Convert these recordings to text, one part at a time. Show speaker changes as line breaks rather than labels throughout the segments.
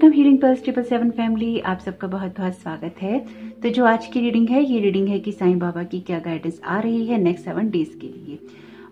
Welcome healing pulse 777 family, आप सबका बहुत बहुत स्वागत है। तो जो आज की रीडिंग है, ये रीडिंग है कि साईं बाबा की क्या गाइडेंस आ रही है नेक्स्ट 7 डेज के लिए।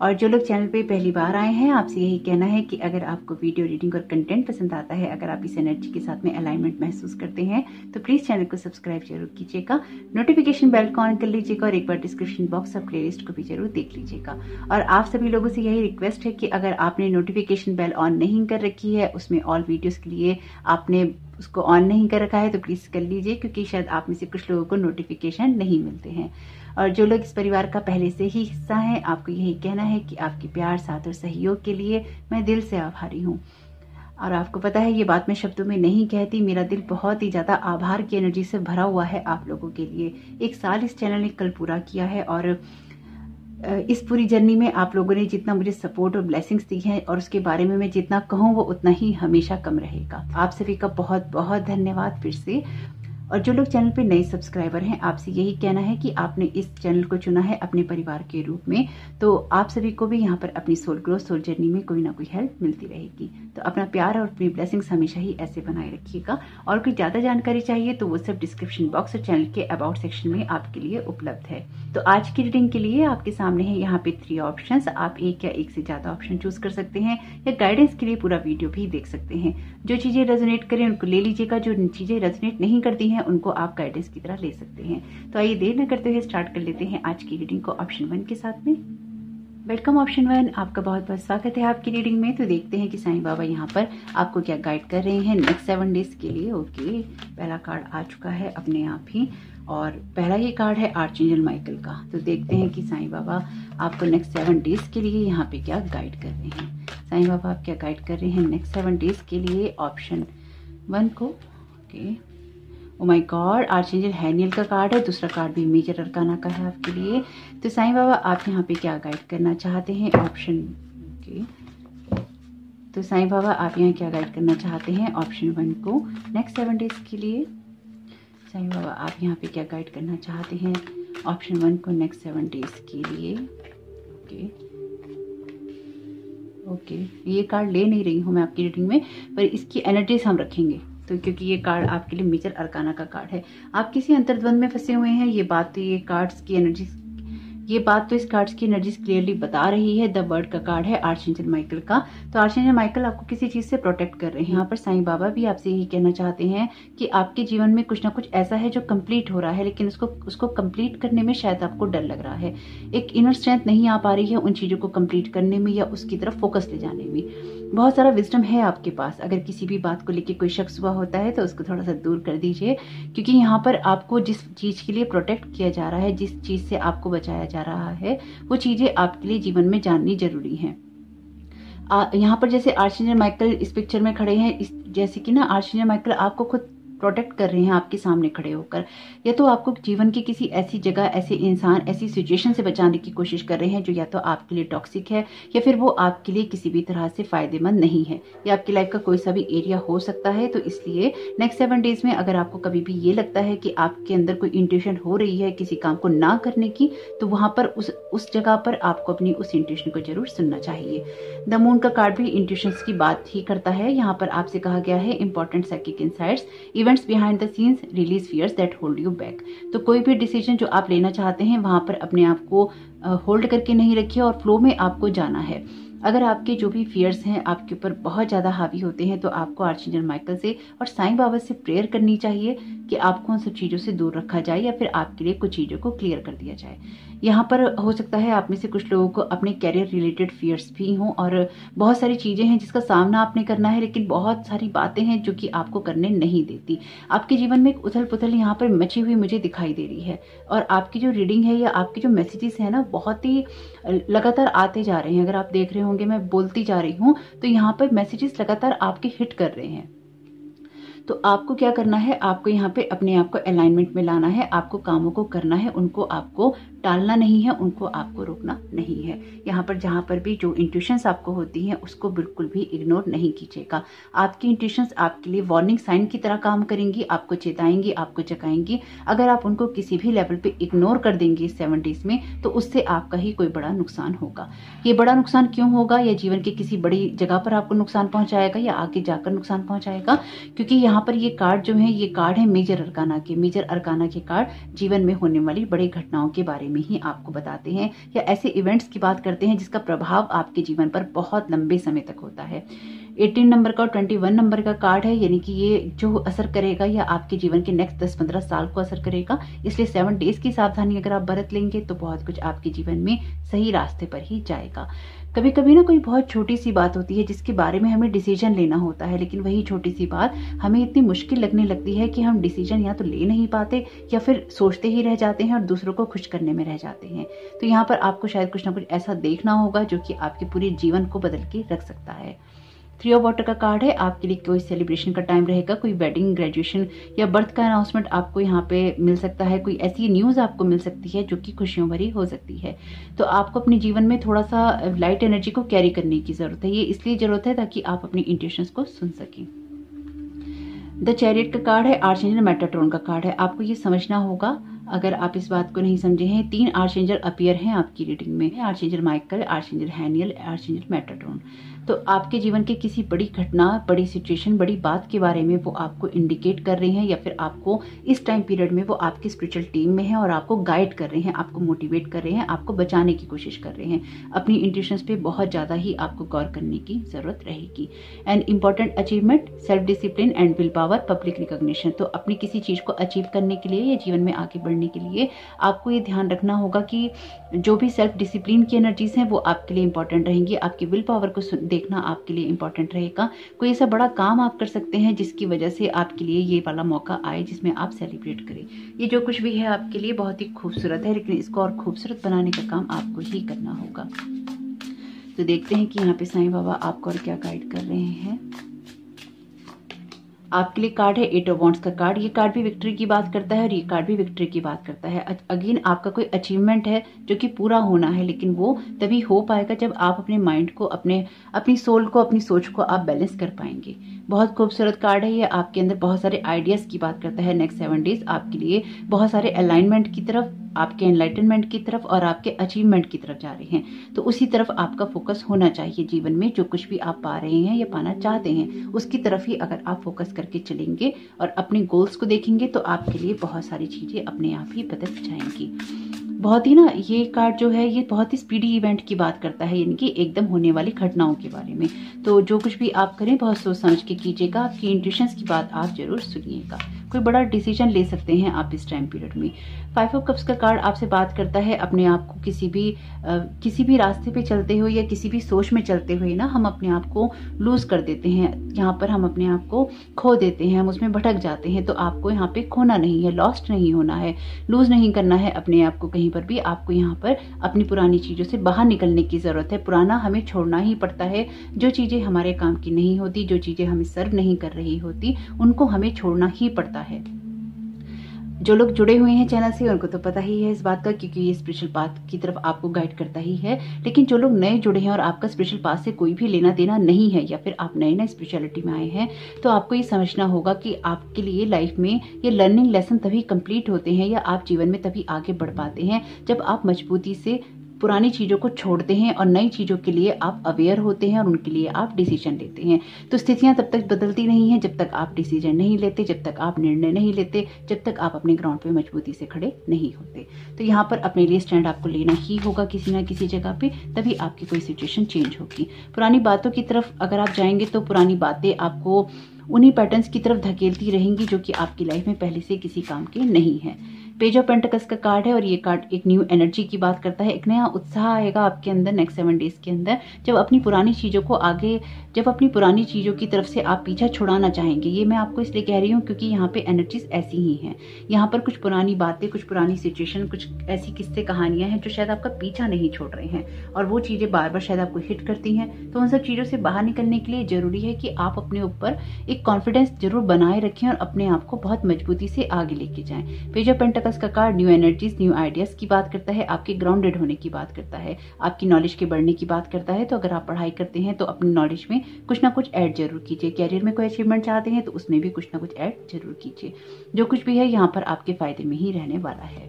और जो लोग चैनल पे पहली बार आए हैं, आपसे यही कहना है कि अगर आपको वीडियो रीडिंग और कंटेंट पसंद आता है, अगर आप इस एनर्जी के साथ में अलाइनमेंट महसूस करते हैं, तो प्लीज चैनल को सब्सक्राइब जरूर कीजिएगा, नोटिफिकेशन बेल को ऑन कर लीजिएगा और एक बार डिस्क्रिप्शन बॉक्स और प्लेलिस्ट को भी जरूर देख लीजिएगा। और आप सभी लोगों से यही रिक्वेस्ट है कि अगर आपने नोटिफिकेशन बेल ऑन नहीं कर रखी है, उसमें ऑल वीडियोस के लिए आपने उसको ऑन नहीं कर रखा है, तो प्लीज कर लीजिए, क्योंकि शायद आप में से कुछ लोगों को नोटिफिकेशन नहीं मिलते हैं। और जो लोग इस परिवार का पहले से ही हिस्सा हैं, आपको यही कहना है कि आपके प्यार, साथ और सहयोग के लिए मैं दिल से आभारी हूँ। और आपको पता है, ये बात मैं शब्दों में नहीं कहती, मेरा दिल बहुत ही ज्यादा आभार की एनर्जी से भरा हुआ है आप लोगों के लिए। 1 साल इस चैनल ने कल पूरा किया है और इस पूरी जर्नी में आप लोगों ने जितना मुझे सपोर्ट और ब्लेसिंग्स दी हैं, और उसके बारे में मैं जितना कहूँ वो उतना ही हमेशा कम रहेगा। आप सभी का बहुत बहुत धन्यवाद फिर से। और जो लोग चैनल पे नए सब्सक्राइबर हैं, आपसे यही कहना है कि आपने इस चैनल को चुना है अपने परिवार के रूप में, तो आप सभी को भी यहाँ पर अपनी सोल ग्रोथ, सोल जर्नी में कोई ना कोई हेल्प मिलती रहेगी। तो अपना प्यार और अपनी ब्लेसिंग्स हमेशा ही ऐसे बनाए रखिएगा। और कोई ज्यादा जानकारी चाहिए तो वो सब डिस्क्रिप्शन बॉक्स और चैनल के अबाउट सेक्शन में आपके लिए उपलब्ध है। तो आज की रीडिंग के लिए आपके सामने है यहाँ पे 3 ऑप्शंस। आप एक या एक से ज्यादा ऑप्शन चूज कर सकते हैं, या गाइडेंस के लिए पूरा वीडियो भी देख सकते हैं। जो चीजें रेजोनेट करें उनको ले लीजिएगा, जो चीजें रेजोनेट नहीं करती हैं उनको आप गाइडेंस की तरह ले सकते हैं। तो आइए देर न करते हुए स्टार्ट कर लेते हैं आज की रीडिंग को ऑप्शन 1 के साथ में। वेलकम ऑप्शन 1, आपका बहुत बहुत स्वागत है आपकी रीडिंग में। तो देखते हैं कि साईं बाबा यहाँ पर आपको क्या गाइड कर रहे हैं नेक्स्ट 7 डेज के लिए। ओके, पहला कार्ड आ चुका है अपने आप ही, और पहला ही कार्ड है आर्चएंजल माइकल का। तो देखते हैं कि साईं बाबा आपको नेक्स्ट 7 डेज के लिए यहाँ पे क्या गाइड कर रहे हैं। साईं बाबा आप क्या गाइड कर रहे हैं नेक्स्ट 7 डेज के लिए ऑप्शन 1 को। ओके, ओ माय गॉड, आर्चएंजल हैनियल का कार्ड है, दूसरा कार्ड भी मेजर अरकाना का है आपके लिए। तो साईं बाबा आप यहाँ पे क्या गाइड करना चाहते हैं ऑप्शन। ओके, तो साईं बाबा आप यहाँ क्या गाइड करना चाहते हैं ऑप्शन 1 को नेक्स्ट 7 डेज के लिए। साईं बाबा आप यहाँ पे क्या गाइड करना चाहते हैं ऑप्शन 1 को नेक्स्ट 7 डेज के लिए। ओके ओके, ये कार्ड ले नहीं रही हूँ मैं आपकी रीडिंग में, पर इसकी एनर्जीज हम रखेंगे। तो क्योंकि ये कार्ड आपके लिए मेजर अरकाना का कार्ड है, आप किसी अंतर्द्वंद में फंसे हुए हैं, ये बात तो इस कार्ड्स की एनर्जीज क्लियरली बता रही है। द बर्ड का कार्ड है आर्चएंजल माइकल का। तो आर्चएंजल माइकल आपको किसी चीज से प्रोटेक्ट कर रहे हैं। यहाँ पर साईं बाबा भी आपसे यही कहना चाहते हैं कि आपके जीवन में कुछ ना कुछ ऐसा है जो कंप्लीट हो रहा है, लेकिन उसको कंप्लीट करने में शायद आपको डर लग रहा है। एक इनर स्ट्रेंथ नहीं आ पा रही है उन चीजों को कंप्लीट करने में या उसकी तरफ फोकस ले जाने में। बहुत सारा विजडम है आपके पास। अगर किसी भी बात को लेकर कोई शक हुआ होता है तो उसको थोड़ा सा दूर कर दीजिए, क्योंकि यहाँ पर आपको जिस चीज के लिए प्रोटेक्ट किया जा रहा है, जिस चीज से आपको बचाया जा रहा है, वो चीजें आपके लिए जीवन में जाननी जरूरी है। यहाँ पर जैसे आर्चएंजल माइकल इस पिक्चर में खड़े हैं, जैसे कि ना आर्चएंजल माइकल आपको खुद प्रोटेक्ट कर रहे हैं आपके सामने खड़े होकर, या तो आपको जीवन की किसी ऐसी जगह, ऐसे इंसान, ऐसी सिचुएशन से बचाने की कोशिश कर रहे हैं जो या तो आपके लिए टॉक्सिक है, या फिर वो आपके लिए किसी भी तरह से फायदेमंद नहीं है, या आपकी लाइफ का कोई सा भी एरिया हो सकता है। तो इसलिए नेक्स्ट 7 डेज में अगर आपको कभी भी ये लगता है कि आपके अंदर कोई इंट्यूशन हो रही है किसी काम को ना करने की, तो वहां पर उस जगह पर आपको अपनी उस इंट्यूशन को जरूर सुनना चाहिए। द मून का कार्ड भी इंट्यूशंस की बात ही करता है। यहाँ पर आपसे कहा गया है important psychic insights, events behind the scenes, release fears that hold you back. तो कोई भी डिसीजन जो आप लेना चाहते हैं, वहां पर अपने आप को होल्ड करके नहीं रखिए और फ्लो में आपको जाना है। अगर आपके जो भी फियर्स हैं आपके ऊपर बहुत ज्यादा हावी होते हैं, तो आपको आर्चएंजल माइकल से और साईं बाबा से प्रेयर करनी चाहिए कि आपको उन सब चीजों से दूर रखा जाए, या फिर आपके लिए कुछ चीजों को क्लियर कर दिया जाए। यहाँ पर हो सकता है आप में से कुछ लोगों को अपने कैरियर रिलेटेड फियर्स भी हों, और बहुत सारी चीजें हैं जिसका सामना आपने करना है, लेकिन बहुत सारी बातें हैं जो कि आपको करने नहीं देती। आपके जीवन में एक उथल पुथल यहाँ पर मची हुई मुझे दिखाई दे रही है, और आपकी जो रीडिंग है या आपके जो मैसेजेस है ना, बहुत ही लगातार आते जा रहे हैं। अगर आप देख रहे होंगे मैं बोलती जा रही हूँ, तो यहाँ पर मैसेजेस लगातार आपके हिट कर रहे हैं। तो आपको क्या करना है, आपको यहाँ पे अपने आप को अलाइनमेंट में लाना है, आपको कामों को करना है, उनको आपको टालना नहीं है, उनको आपको रोकना नहीं है। यहाँ पर जहाँ पर भी जो इंट्यूशंस आपको होती हैं उसको बिल्कुल भी इग्नोर नहीं कीजिएगा। आपकी इंट्यूशंस आपके लिए वार्निंग साइन की तरह काम करेंगी, आपको चेताएंगी, आपको जगाएंगी। अगर आप उनको किसी भी लेवल पे इग्नोर कर देंगे इस 7 डेज में तो उससे आपका ही कोई बड़ा नुकसान होगा। ये बड़ा नुकसान क्यों होगा? या जीवन के किसी बड़ी जगह पर आपको नुकसान पहुंचाएगा या आगे जाकर नुकसान पहुंचाएगा? क्योंकि यहाँ पर ये कार्ड जो है, ये कार्ड है मेजर अरकाना के। मेजर अरकाना के कार्ड जीवन में होने वाली बड़ी घटनाओं के बारे में ही आपको बताते हैं या ऐसे इवेंट्स की बात करते हैं जिसका प्रभाव आपके जीवन पर बहुत लंबे समय तक होता है। 18 नंबर का और 21 नंबर का कार्ड है, यानी कि ये जो असर करेगा या आपके जीवन के नेक्स्ट 10-15 साल को असर करेगा। इसलिए 7 डेज की सावधानी अगर आप बरत लेंगे तो बहुत कुछ आपके जीवन में सही रास्ते पर ही जाएगा। कभी कभी ना कोई बहुत छोटी सी बात होती है जिसके बारे में हमें डिसीजन लेना होता है, लेकिन वही छोटी सी बात हमें इतनी मुश्किल लगने लगती है कि हम डिसीजन या तो ले नहीं पाते या फिर सोचते ही रह जाते हैं और दूसरों को खुश करने में रह जाते हैं। तो यहाँ पर आपको शायद कुछ ना कुछ ऐसा देखना होगा जो कि आपके पूरे जीवन को बदल के रख सकता है। 3 ऑफ वाटर का कार्ड है, आपके लिए कोई सेलिब्रेशन का टाइम रहेगा, कोई वेडिंग, ग्रेजुएशन या बर्थ का अनाउंसमेंट आपको यहाँ पे मिल सकता है। कोई ऐसी न्यूज़ आपको मिल सकती है जो कि खुशियों भरी हो सकती है। तो आपको अपने जीवन में थोड़ा सा लाइट एनर्जी को कैरी करने की जरूरत है। ये इसलिए जरूरत है ताकि आप अपनी इंट्यूशंस को सुन सकें। द चैरियट का कार्ड है, आर्चएंजल मेटाट्रॉन का कार्ड है। आपको ये समझना होगा, अगर आप इस बात को नहीं समझे हैं, 3 आर्चएंजल अपीयर हैं आपकी रीडिंग में। आर्चएंजल माइकल, आर्चएंजल हैनियल, आर्चएंजल मेटाट्रॉन। तो आपके जीवन के किसी बड़ी घटना, बड़ी सिचुएशन, बड़ी बात के बारे में वो आपको इंडिकेट कर रहे हैं या फिर आपको इस टाइम पीरियड में वो आपकी स्पिरिचुअल टीम में है और आपको गाइड कर रहे हैं, आपको मोटिवेट कर रहे हैं, आपको बचाने की कोशिश कर रहे हैं। अपनी इंट्यूशंस पे बहुत ज्यादा ही आपको गौर करने की जरूरत रहेगी। And important achievement, self discipline and will power, public recognition. तो अपनी किसी चीज को अचीव करने के लिए या जीवन में आगे बढ़ने के लिए आपको ये ध्यान रखना होगा कि जो भी सेल्फ डिसिप्लिन की एनर्जीज हैं वो आपके लिए इंपॉर्टेंट रहेंगी। आपकी विल पावर को देखना आपके लिए इंपॉर्टेंट रहेगा। कोई ऐसा बड़ा काम आप कर सकते हैं जिसकी वजह से आपके लिए ये वाला मौका आए जिसमें आप सेलिब्रेट करें। ये जो कुछ भी है आपके लिए बहुत ही खूबसूरत है, लेकिन इसको और खूबसूरत बनाने का काम आपको ही करना होगा। तो देखते हैं कि यहाँ पे साईं बाबा आपको और क्या गाइड कर रहे हैं। आपके लिए कार्ड है 8 ऑफ वॉन्ड्स का कार्ड। ये कार्ड भी विक्ट्री की बात करता है और ये कार्ड भी विक्ट्री की बात करता है। अगेन आपका कोई अचीवमेंट है जो कि पूरा होना है, लेकिन वो तभी हो पाएगा जब आप अपने माइंड को, अपनी सोल को, अपनी सोच को आप बैलेंस कर पाएंगे। बहुत खूबसूरत कार्ड है ये। आपके अंदर बहुत सारे आइडियाज की बात करता है। नेक्स्ट 7 डेज आपके लिए बहुत सारे अलाइनमेंट की तरफ, आपके एनलाइटनमेंट की तरफ और आपके अचीवमेंट की तरफ जा रहे हैं। तो उसी तरफ आपका फोकस होना चाहिए। जीवन में जो कुछ भी आप पा रहे हैं या पाना चाहते हैं उसकी तरफ ही अगर आप फोकस करके चलेंगे और अपने गोल्स को देखेंगे तो आपके लिए बहुत सारी चीजें अपने आप ही बदल जाएंगी। बहुत ही ना, ये कार्ड जो है ये बहुत ही स्पीडी इवेंट की बात करता है, यानी कि एकदम होने वाली घटनाओं के बारे में। तो जो कुछ भी आप करें बहुत सोच समझ के कीजिएगा। आपकी इंट्यूशंस की बात आप जरूर सुनिएगा। कोई बड़ा डिसीजन ले सकते हैं आप इस टाइम पीरियड में। 5 ऑफ कप्स का कार्ड आपसे बात करता है अपने आप को किसी भी रास्ते पे चलते हुए या किसी भी सोच में चलते हुए ना हम अपने आप को लूज कर देते हैं। यहाँ पर हम अपने आप को खो देते हैं, हम उसमें भटक जाते हैं। तो आपको यहाँ पे खोना नहीं है, लॉस्ट नहीं होना है, लूज नहीं करना है अपने आप को कहीं पर भी। आपको यहाँ पर अपनी पुरानी चीजों से बाहर निकलने की जरूरत है। पुराना हमें छोड़ना ही पड़ता है। जो चीजें हमारे काम की नहीं होती, जो चीजें हमें सर्व नहीं कर रही होती, उनको हमें छोड़ना ही पड़ता है। जो लोग जुड़े हुए हैं चैनल से उनको तो पता ही है इस बात का, क्योंकि ये स्पिरिचुअल पाथ की तरफ आपको गाइड करता ही है। लेकिन जो लोग नए जुड़े हैं और आपका स्पिरिचुअल पाथ से कोई भी लेना देना नहीं है या फिर आप नए स्पिरिचुअलिटी में आए हैं, तो आपको ये समझना होगा कि आपके लिए लाइफ में ये लर्निंग लेसन तभी कंप्लीट होते हैं या आप जीवन में तभी आगे बढ़ पाते हैं जब आप मजबूती से पुरानी चीजों को छोड़ते हैं और नई चीजों के लिए आप अवेयर होते हैं और उनके लिए आप डिसीजन लेते हैं। तो स्थितियां तब तक बदलती नहीं है जब तक आप डिसीजन नहीं लेते, जब तक आप निर्णय नहीं लेते, जब तक आप अपने ग्राउंड पे मजबूती से खड़े नहीं होते। तो यहाँ पर अपने लिए स्टैंड आपको लेना ही होगा किसी ना किसी जगह पे, तभी आपकी कोई सिचुएशन चेंज होगी। पुरानी बातों की तरफ अगर आप जाएंगे तो पुरानी बातें आपको उन्हीं पैटर्न्स की तरफ धकेलती रहेंगी जो कि आपकी लाइफ में पहले से किसी काम के नहीं है। पेज ऑफ पेंटिकल्स का कार्ड है और ये कार्ड एक न्यू एनर्जी की बात करता है। एक नया उत्साह आएगा आपके अंदर नेक्स्ट 7 डेज के अंदर, जब अपनी पुरानी चीजों की तरफ से आप पीछा छुड़ाना चाहेंगे। ये मैं आपको इसलिए कह रही हूँ क्योंकि यहाँ पे एनर्जीज ऐसी ही हैं। यहाँ पर कुछ पुरानी बातें, कुछ पुरानी सिचुएशन, कुछ ऐसी किस्से कहानियां हैं जो शायद आपका पीछा नहीं छोड़ रहे हैं और वो चीजें बार बार शायद आपको हिट करती हैं। तो उन सब चीजों से बाहर निकलने के लिए जरूरी है कि आप अपने ऊपर एक कॉन्फिडेंस जरूर बनाए रखें और अपने आप को बहुत मजबूती से आगे लेके जाएं। पेज ऑफ पेंटिकल्स पेंटिकल्स का card new energies, new ideas की बात करता है, आपके ग्राउंडेड होने की बात करता है, आपकी नॉलेज के बढ़ने की बात करता है। तो अगर आप पढ़ाई करते हैं तो अपनी नॉलेज में कुछ ना कुछ ऐड जरूर कीजिए। कैरियर में कोई अचीवमेंट चाहते हैं तो उसमें भी कुछ ना कुछ ऐड जरूर कीजिए। जो कुछ भी है यहाँ पर आपके फायदे में ही रहने वाला है।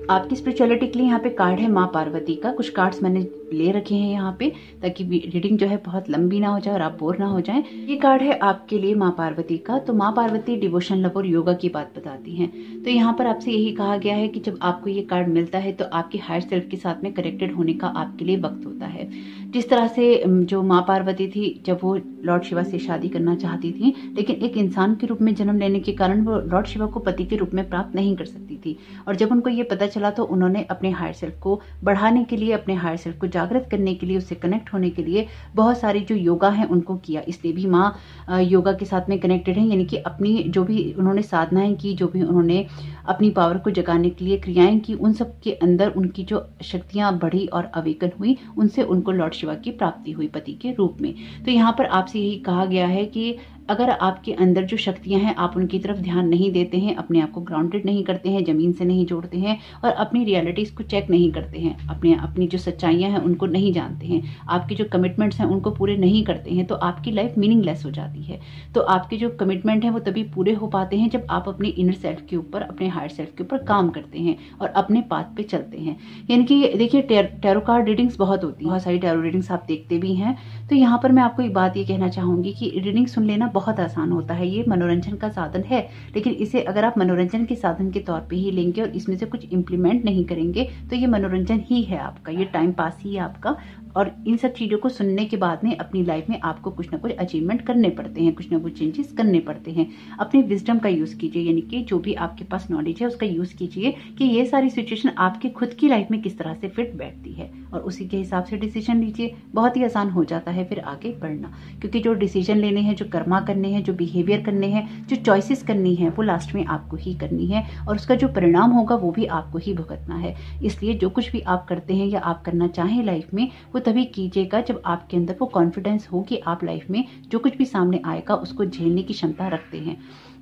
आपकी स्पिरिचुअलिटी के लिए यहाँ पे कार्ड है माँ पार्वती का। कुछ कार्ड्स मैंने ले रखे हैं यहाँ पे ताकि रीडिंग जो है बहुत लंबी ना हो जाए और आप बोर ना हो जाएं। ये कार्ड है आपके लिए माँ पार्वती का। तो माँ पार्वती डिवोशन, लव और योगा की बात बताती हैं। तो यहाँ पर आपसे यही कहा गया है कि जब आपको ये कार्ड मिलता है तो आपके हायर सेल्फ के साथ में कनेक्टेड होने का आपके लिए वक्त होता है। जिस तरह से जो माँ पार्वती थी, जब वो लॉर्ड शिवा से शादी करना चाहती थी, लेकिन एक इंसान के रूप में जन्म लेने के कारण वो लॉर्ड शिवा को पति के रूप में प्राप्त नहीं कर सकती थी। और जब उनको ये पता चला तो उन्होंने अपने हायर सेल्फ को बढ़ाने के लिए, अपने हायर सेल्फ को जागृत करने के लिए, उससे कनेक्ट होने के लिए बहुत सारी जो योगा है उनको किया। इसलिए भी माँ योगा के साथ में कनेक्टेड है, यानी कि अपनी जो भी उन्होंने साधनाएं की, जो भी उन्होंने अपनी पावर को जगाने के लिए क्रियाएं की, उन सब के अंदर उनकी जो शक्तियां बढ़ी और अवेकन हुई, उनसे उनको लॉर्ड शिवा की प्राप्ति हुई पति के रूप में। तो यहाँ पर आपसे यही कहा गया है कि अगर आपके अंदर जो शक्तियां हैं आप उनकी तरफ ध्यान नहीं देते हैं, अपने आप को ग्राउंडेड नहीं करते हैं, जमीन से नहीं जोड़ते हैं और अपनी रियलिटीज को चेक नहीं करते हैं, अपनी जो सच्चाइयां हैं उनको नहीं जानते हैं, आपकी जो कमिटमेंट्स हैं उनको पूरे नहीं करते हैं, तो आपकी लाइफ मीनिंगलेस हो जाती है। तो आपके जो कमिटमेंट है वो तभी पूरे हो पाते हैं जब आप अपने इनर सेल्फ के ऊपर, अपने हायर सेल्फ के ऊपर काम करते हैं और अपने पाथ पे चलते हैं। यानी कि देखिए टैरो कार्ड रीडिंग्स बहुत होती है, बहुत सारी टैरो रीडिंग्स आप देखते भी हैं। तो यहाँ पर मैं आपको एक बात ये कहना चाहूंगी कि रीडिंग सुन लेना बहुत आसान होता है। ये मनोरंजन का साधन है, लेकिन इसे अगर आप मनोरंजन के साधन के तौर पे ही लेंगे और इसमें से कुछ इंप्लीमेंट नहीं करेंगे तो ये मनोरंजन ही है आपका, ये टाइम पास ही है आपका। और इन सब चीजों को सुनने के बाद में अपनी लाइफ में आपको कुछ ना कुछ अचीवमेंट करने पड़ते हैं, कुछ ना कुछ चेंजेस करने पड़ते हैं। अपने विजडम का यूज कीजिए, यानी कि जो भी आपके पास नॉलेज है उसका यूज कीजिए कि ये सारी सिचुएशन आपके खुद की लाइफ में किस तरह से फिट बैठती है और उसी के हिसाब से डिसीजन लीजिए। बहुत ही आसान हो जाता है फिर आगे बढ़ना, क्योंकि जो डिसीजन लेने हैं, जो कर्मा करने हैं, जो बिहेवियर करने हैं, जो चॉइसेस करनी है, वो लास्ट में आपको ही करनी है और उसका जो परिणाम होगा वो भी आपको ही भुगतना है। इसलिए जो कुछ भी आप करते हैं या आप करना चाहें लाइफ में, वो तभी कीजिएगा जब आपके अंदर वो कॉन्फिडेंस हो कि आप लाइफ में जो कुछ भी सामने आएगा उसको झेलने की क्षमता रखते हैं।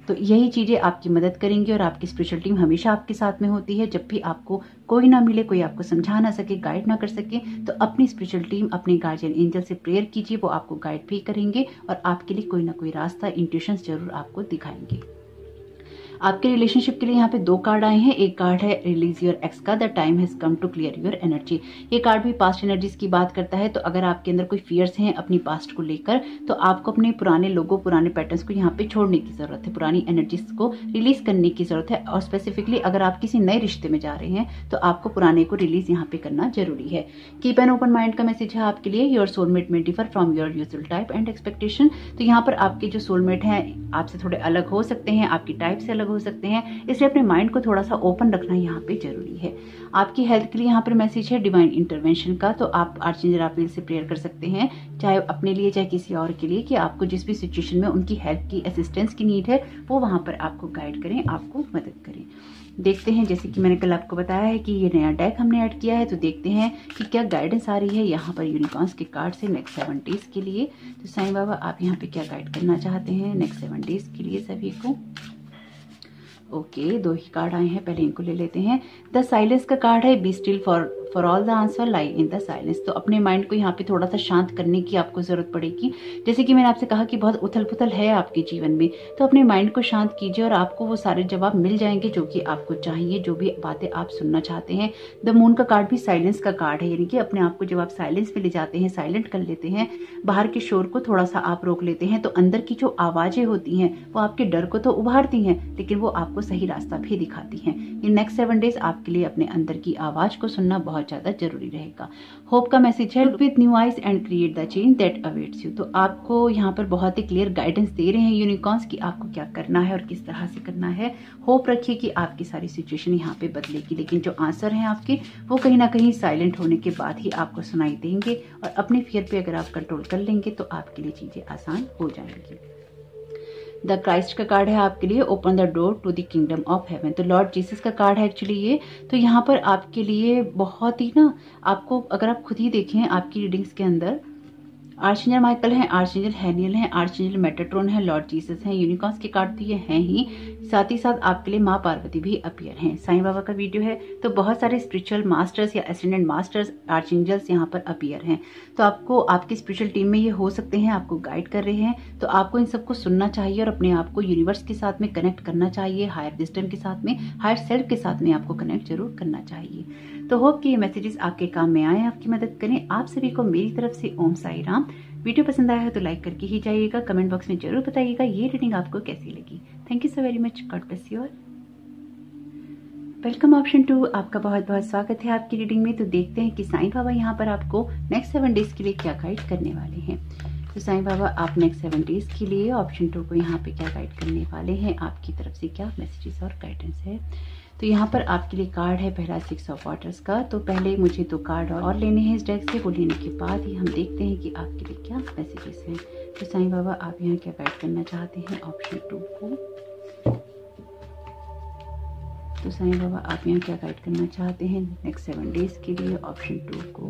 तो यही चीजें आपकी मदद करेंगी और आपकी स्पिरिचुअल टीम हमेशा आपके साथ में होती है। जब भी आपको कोई ना मिले, कोई आपको समझा ना सके, गाइड ना कर सके, तो अपनी स्पिरिचुअल टीम, अपने गार्जियन एंजल से प्रेयर कीजिए, वो आपको गाइड भी करेंगे और आपके लिए कोई ना कोई रास्ता, इंट्यूशंस जरूर आपको दिखाएंगे। आपके रिलेशनशिप के लिए यहाँ पे 2 कार्ड आए हैं। एक कार्ड है रिलीज योर एक्स का, the time has come to clear your energy. ये कार्ड भी पास्ट एनर्जीज की बात करता है। तो अगर आपके अंदर कोई फियर्स हैं अपनी पास्ट को लेकर, तो आपको अपने पुराने लोगों, पुराने पैटर्न्स को यहाँ पे छोड़ने की जरूरत है, पुरानी एनर्जीज को रिलीज करने की जरूरत है। और स्पेसिफिकली अगर आप किसी नए रिश्ते में जा रहे हैं तो आपको पुराने को रिलीज यहाँ पे करना जरूरी है। कीप एन ओपन माइंड का मैसेज है आपके लिए। योर सोलमेट में differ from your usual type and expectation. तो यहाँ पर आपके जो सोलमेट हैं आपसे थोड़े अलग हो सकते हैं, आपकी टाइप से अलग हो सकते हैं, इसलिए अपने माइंड को थोड़ा सा ओपन रखना यहाँ पे जरूरी है। आपकी हेल्थ के लिए यहाँ पर मैसेज है डिवाइन इंटरवेंशन का। तो आप आर्चेंजल राफेल से प्रेयर कर सकते हैं, चाहे अपने लिए चाहे किसी और के लिए, कि आपको जिस भी सिचुएशन में उनकी हेल्प की, असिस्टेंस की नीड है, वो वहां पर आपको गाइड करें, आपको मदद करें। देखते हैं, जैसे कि मैंने कल आपको बताया है कि ये नया डेक हमने ऐड किया है, तो देखते हैं कि क्या गाइडेंस आ रही है यहाँ पर यूनिकॉर्न्स के कार्ड से नेक्स्ट 7 डेज के लिए। तो साईं बाबा आप यहाँ पे क्या गाइड करना चाहते हैं नेक्स्ट 7 डेज के लिए सभी को। ओके, 2 ही कार्ड आए हैं, पहले इनको ले लेते हैं। द साइलेंस का कार्ड है, be still for all the answer lie in the silence. तो अपने माइंड को यहाँ पे थोड़ा सा शांत करने की आपको जरूरत पड़ेगी। जैसे कि मैंने आपसे कहा कि बहुत उथल पुथल है आपके जीवन में, तो अपने माइंड को शांत कीजिए और आपको वो सारे जवाब मिल जाएंगे जो कि आपको चाहिए, जो भी बातें आप सुनना चाहते हैं। द मून का कार्ड भी साइलेंस का कार्ड है, यानी कि अपने आप को जब आप साइलेंस में ले जाते हैं, साइलेंट कर लेते हैं, बाहर के शोर को थोड़ा सा आप रोक लेते हैं, तो अंदर की जो आवाजें होती हैं वो आपके डर को तो उभारती हैं, लेकिन वो आपको सही रास्ता भी दिखाती हैं। इन नेक्स्ट 7 डेज आपके लिए अपने अंदर की आवाज को सुनना बहुत ज्यादा जरूरी रहेगा। होप का मैसेज है, look with new eyes and create the change that awaits you. तो आपको यहाँ पर बहुत ही क्लियर गाइडेंस दे रहे हैं यूनिकॉर्न्स कि आपको क्या करना है और किस तरह से करना है। होप रखिए कि आपकी सारी सिचुएशन यहाँ पे बदलेगी, लेकिन जो आंसर हैं आपके वो कहीं ना कहीं साइलेंट होने के बाद ही आपको सुनाई देंगे। और अपने फियर पे अगर आप कंट्रोल कर लेंगे तो आपके लिए चीजें आसान हो जाएंगी। द क्राइस्ट का कार्ड है आपके लिए, open the door to the kingdom of heaven. तो लॉर्ड जीसस का कार्ड है एक्चुअली ये। तो यहाँ पर आपके लिए बहुत ही ना, आपको अगर आप खुद ही देखें आपकी रीडिंग्स के अंदर, आर्चेंजल माइकल हैं, आर्चेंजल हैनियल हैं, आर्चेंजल मेटाट्रॉन है, लॉर्ड जीसस हैं, यूनिकॉर्न्स के कार्ड तो ये हैं ही, साथ ही साथ आपके लिए माँ पार्वती भी अपीयर हैं। साईं बाबा का वीडियो है तो बहुत सारे स्पिरिचुअल मास्टर्स या एसेंडेंट मास्टर्स आर्चेंजल्स यहाँ पर अपीयर हैं। तो आपको आपकी स्पिरिचुअल टीम में ये हो सकते हैं, आपको गाइड कर रहे हैं, तो आपको इन सबको सुनना चाहिए और अपने आप को यूनिवर्स के साथ में कनेक्ट करना चाहिए, हायर विजडम के साथ में, हायर सेल्फ के साथ में आपको कनेक्ट जरूर करना चाहिए। तो होप कि ये मैसेजेस आपके काम में आए, आपकी मदद करें। आप सभी को मेरी तरफ से ओम साई राम। वीडियो पसंद आया है तो लाइक करके ही जाइएगा, कमेंट बॉक्स में जरूर बताइएगा ये रीडिंग आपको कैसी लगी। Thank you so very much, God bless you all. Welcome option 2, आपका बहुत बहुत स्वागत है आपकी रीडिंग में। तो देखते हैं कि साईं बाबा यहाँ पर आपको नेक्स्ट 7 डेज के लिए क्या गाइड करने वाले हैं। तो साईं बाबा आप नेक्स्ट 7 डेज के लिए ऑप्शन 2 को यहाँ पे क्या गाइड करने वाले हैं, आपकी तरफ से क्या मैसेजेस और गाइडेंस है। तो यहाँ पर आपके लिए कार्ड है पहला 6 ऑफ वाटर्स का। तो पहले मुझे 2 कार्ड और लेने हैं इस डेक से, वो लेने के बाद ही हम देखते हैं कि आपके लिए क्या मैसेजेस हैं। तो साईं बाबा आप यहाँ क्या गाइड करना चाहते हैं ऑप्शन 2 को। तो साईं बाबा आप यहाँ क्या गाइड करना चाहते हैं नेक्स्ट 7 डेज के लिए ऑप्शन 2 को।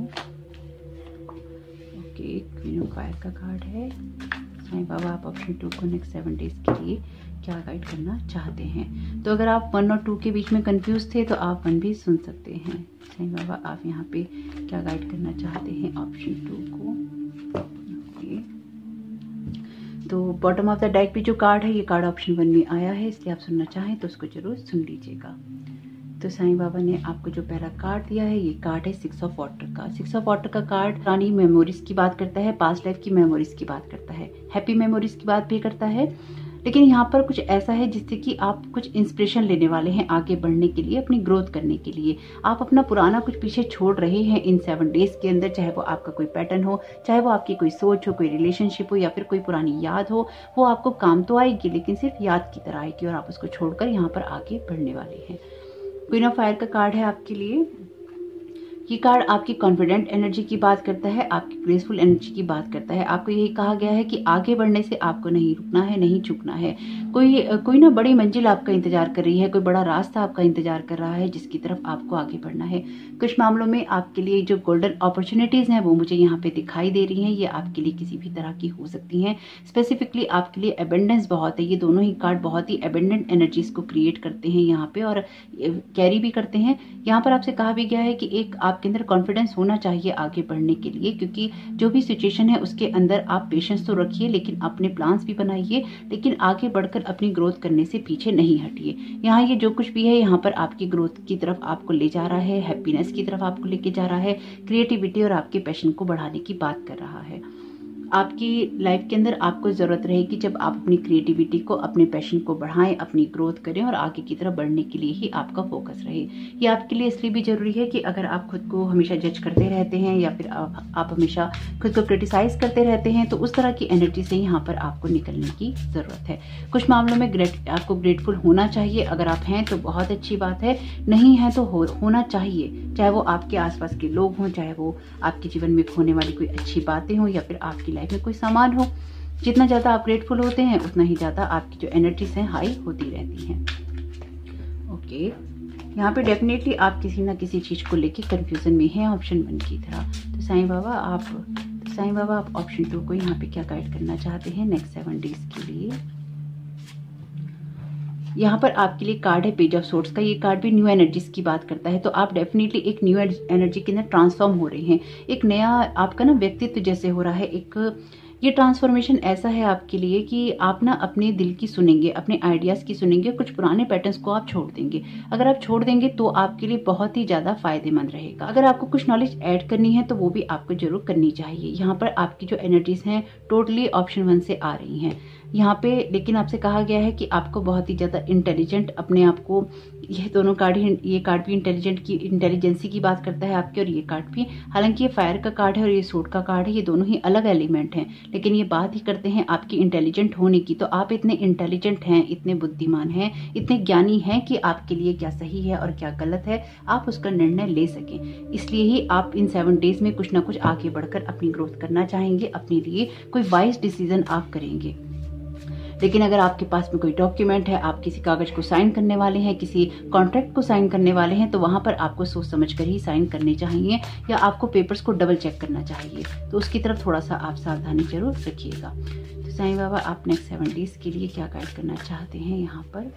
ओके, क्वीन ऑफ फायर का कार्ड है। साईं बाबा आप ऑप्शन 2 को नेक्स्ट 7 डेज के लिए क्या गाइड करना चाहते हैं। तो अगर आप 1 और 2 के बीच में कंफ्यूज थे तो आप 1 भी सुन सकते हैं। साईं बाबा आप यहाँ पे क्या गाइड करना चाहते हैं ऑप्शन 2 को। ओके, तो बॉटम ऑफ द डेक पे जो कार्ड है ये कार्ड ऑप्शन 1 में आया है, इसलिए आप सुनना चाहें तो उसको जरूर सुन लीजिएगा। तो साईं बाबा ने आपको जो पहला कार्ड दिया है ये कार्ड है 6 ऑफ वाटर का। 6 ऑफ वाटर का कार्ड पुरानी मेमोरीज की बात करता है, पास्ट लाइफ की मेमोरीज की बात करता है, हैप्पी मेमोरीज की बात भी करता है। लेकिन यहाँ पर कुछ ऐसा है जिससे कि आप कुछ इंस्पिरेशन लेने वाले हैं आगे बढ़ने के लिए, अपनी ग्रोथ करने के लिए। आप अपना पुराना कुछ पीछे छोड़ रहे हैं इन 7 डेज के अंदर, चाहे वो आपका कोई पैटर्न हो, चाहे वो आपकी कोई सोच हो, कोई रिलेशनशिप हो या फिर कोई पुरानी याद हो। वो आपको काम तो आएगी लेकिन सिर्फ याद की तरह आएगी और आप उसको छोड़कर यहाँ पर आगे बढ़ने वाले हैं। क्वीन ऑफ फायर का कार्ड है आपके लिए। ये कार्ड आपकी कॉन्फिडेंट एनर्जी की बात करता है, आपकी ग्रेसफुल एनर्जी की बात करता है। आपको यही कहा गया है कि आगे बढ़ने से आपको नहीं रुकना है, नहीं झुकना है। कोई ना बड़ी मंजिल आपका इंतजार कर रही है, कोई बड़ा रास्ता आपका इंतजार कर रहा है जिसकी तरफ आपको आगे बढ़ना है। कुछ मामलों में आपके लिए जो गोल्डन अपॉर्चुनिटीज हैं वो मुझे यहाँ पे दिखाई दे रही हैं। ये आपके लिए किसी भी तरह की हो सकती हैं। स्पेसिफिकली आपके लिए एबेंडेंस बहुत है। ये दोनों ही कार्ड बहुत ही एबेंडेंट एनर्जीज को क्रिएट करते हैं यहाँ पे और कैरी भी करते हैं। यहाँ पर आपसे कहा भी गया है कि एक आपके अंदर कॉन्फिडेंस होना चाहिए आगे बढ़ने के लिए, क्योंकि जो भी सिचुएशन है उसके अंदर आप पेशेंस तो रखिए लेकिन अपने प्लान्स भी बनाइए, लेकिन आगे बढ़कर अपनी ग्रोथ करने से पीछे नहीं हटिए। यहाँ ये जो कुछ भी है यहाँ पर आपकी ग्रोथ की तरफ आपको ले जा रहा है, हैप्पीनेस की तरफ आपको लेके जा रहा है, क्रिएटिविटी और आपके पैशन को बढ़ाने की बात कर रहा है। आपकी लाइफ के अंदर आपको ज़रूरत रहेगी जब आप अपनी क्रिएटिविटी को, अपने पैशन को बढ़ाएं, अपनी ग्रोथ करें और आगे की तरफ बढ़ने के लिए ही आपका फोकस रहे। ये आपके लिए इसलिए भी जरूरी है कि अगर आप खुद को हमेशा जज करते रहते हैं या फिर आप हमेशा खुद को क्रिटिसाइज करते रहते हैं तो उस तरह की एनर्जी से यहाँ पर आपको निकलने की ज़रूरत है। कुछ मामलों में आपको ग्रेटफुल होना चाहिए। अगर आप हैं तो बहुत अच्छी बात है, नहीं है तो होना चाहिए, चाहे वो आपके आसपास के लोग हों, चाहे वो आपके जीवन में होने वाली कोई अच्छी बातें हों या फिर आपकी लाइफ में कोई सामान हो। जितना ज्यादा आप ग्रेटफुल होते हैं उतना ही ज्यादा आपकी जो एनर्जीज हैं हाई होती रहती हैं। ओके, यहाँ पे डेफिनेटली आप किसी ना किसी चीज को लेके कंफ्यूजन में हैं ऑप्शन 1 की तरह। तो साईं बाबा आप ऑप्शन 2 को यहाँ पे क्या गाइड करना चाहते हैं नेक्स्ट 7 डेज के लिए। यहाँ पर आपके लिए कार्ड है पेज ऑफ सोर्ड्स का। ये कार्ड भी न्यू एनर्जीज की बात करता है। तो आप डेफिनेटली एक न्यू एनर्जी के अंदर ट्रांसफॉर्म हो रहे हैं। एक नया आपका ना व्यक्तित्व जैसे हो रहा है। एक ये ट्रांसफॉर्मेशन ऐसा है आपके लिए कि आप ना अपने दिल की सुनेंगे, अपने आइडियाज की सुनेंगे, कुछ पुराने पैटर्न्स को आप छोड़ देंगे। अगर आप छोड़ देंगे तो आपके लिए बहुत ही ज्यादा फायदेमंद रहेगा। अगर आपको कुछ नॉलेज ऐड करनी है तो वो भी आपको जरूर करनी चाहिए। यहाँ पर आपकी जो एनर्जीज हैं टोटली ऑप्शन 1 से आ रही हैं यहाँ पे। लेकिन आपसे कहा गया है कि आपको बहुत ही ज्यादा इंटेलिजेंट अपने आप को, ये दोनों कार्ड ही, ये कार्ड भी इंटेलिजेंसी की बात करता है आपके और ये कार्ड भी। हालांकि ये फायर का कार्ड है और ये सोर्ड का कार्ड है, ये दोनों ही अलग एलिमेंट हैं लेकिन ये बात ही करते हैं आपकी इंटेलिजेंट होने की। तो आप इतने इंटेलिजेंट हैं, इतने बुद्धिमान हैं, इतने ज्ञानी हैं कि आपके लिए क्या सही है और क्या गलत है आप उसका निर्णय ले सकें। इसलिए ही आप इन 7 डेज में कुछ ना कुछ आगे बढ़कर अपनी ग्रोथ करना चाहेंगे, अपने लिए कोई वाइज डिसीजन आप करेंगे। लेकिन अगर आपके पास में कोई डॉक्यूमेंट है, आप किसी कागज को साइन करने वाले हैं, किसी कॉन्ट्रैक्ट को साइन करने वाले हैं, तो वहां पर आपको सोच समझ कर ही साइन करने चाहिए या आपको पेपर्स को डबल चेक करना चाहिए। तो उसकी तरफ थोड़ा सा आप सावधानी जरूर रखिएगा। तो साईं बाबा आप नेक्स्ट 7 डेज के लिए क्या गाइड करना चाहते हैं यहाँ पर?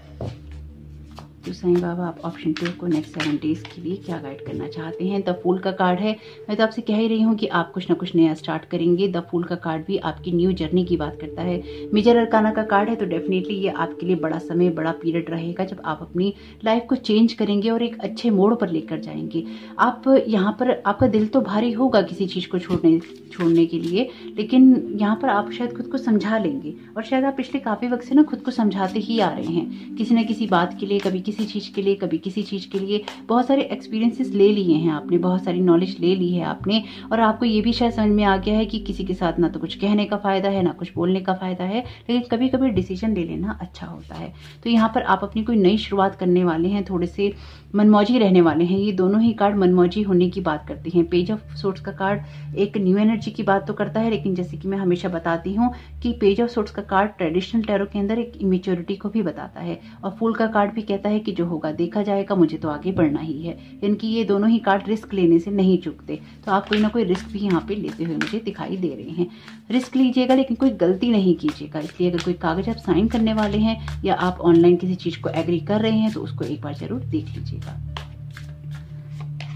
तो साईं बाबा आप ऑप्शन 2 को नेक्स्ट 7 डेज के लिए क्या गाइड करना चाहते हैं? द फूल का कार्ड है। मैं तो आपसे कह ही रही हूँ कि आप कुछ ना कुछ नया स्टार्ट करेंगे। द फूल का कार्ड भी आपकी न्यू जर्नी की बात करता है। मेजर अरकाना का कार्ड है, तो डेफिनेटली ये आपके लिए बड़ा समय, बड़ा पीरियड रहेगा जब आप अपनी लाइफ को चेंज करेंगे और एक अच्छे मोड़ पर लेकर जाएंगे। आप यहाँ पर आपका दिल तो भारी होगा किसी चीज को छोड़ने के लिए, लेकिन यहाँ पर आप शायद खुद को समझा लेंगे और शायद आप पिछले काफी वक्त से ना खुद को समझाते ही आ रहे हैं, किसी न किसी बात के लिए, कभी किसी चीज के लिए, कभी किसी चीज के लिए। बहुत सारे एक्सपीरियंसेस ले लिए हैं आपने, बहुत सारी नॉलेज ले ली है आपने, और आपको ये भी शायद समझ में आ गया है कि किसी के साथ ना तो कुछ कहने का फायदा है, ना कुछ बोलने का फायदा है, लेकिन कभी कभी डिसीजन ले लेना अच्छा होता है। तो यहाँ पर आप अपनी कोई नई शुरुआत करने वाले हैं, थोड़े से मनमौजी रहने वाले हैं। ये दोनों ही कार्ड मनमौजी होने की बात करते हैं। पेज ऑफ सोर्ड्स का कार्ड एक न्यू एनर्जी की बात तो करता है, लेकिन जैसे कि मैं हमेशा बताती हूँ कि पेज ऑफ सोर्ड्स का कार्ड ट्रेडिशनल टैरो के अंदर एक इमेच्योरिटी को भी बताता है, और फूल का कार्ड भी कहता है कि जो होगा देखा जाएगा, मुझे तो आगे बढ़ना ही है। इनकी ये दोनों ही कार्ड रिस्क लेने से नहीं चूकते, तो आप कोई ना कोई रिस्क भी यहाँ पे लेते हुए मुझे दिखाई दे रहे हैं। रिस्क लीजिएगा लेकिन कोई गलती नहीं कीजिएगा। इसलिए अगर कोई कागज आप साइन करने वाले हैं या आप ऑनलाइन किसी चीज को एग्री कर रहे हैं, तो उसको एक बार जरूर देख लीजिएगा।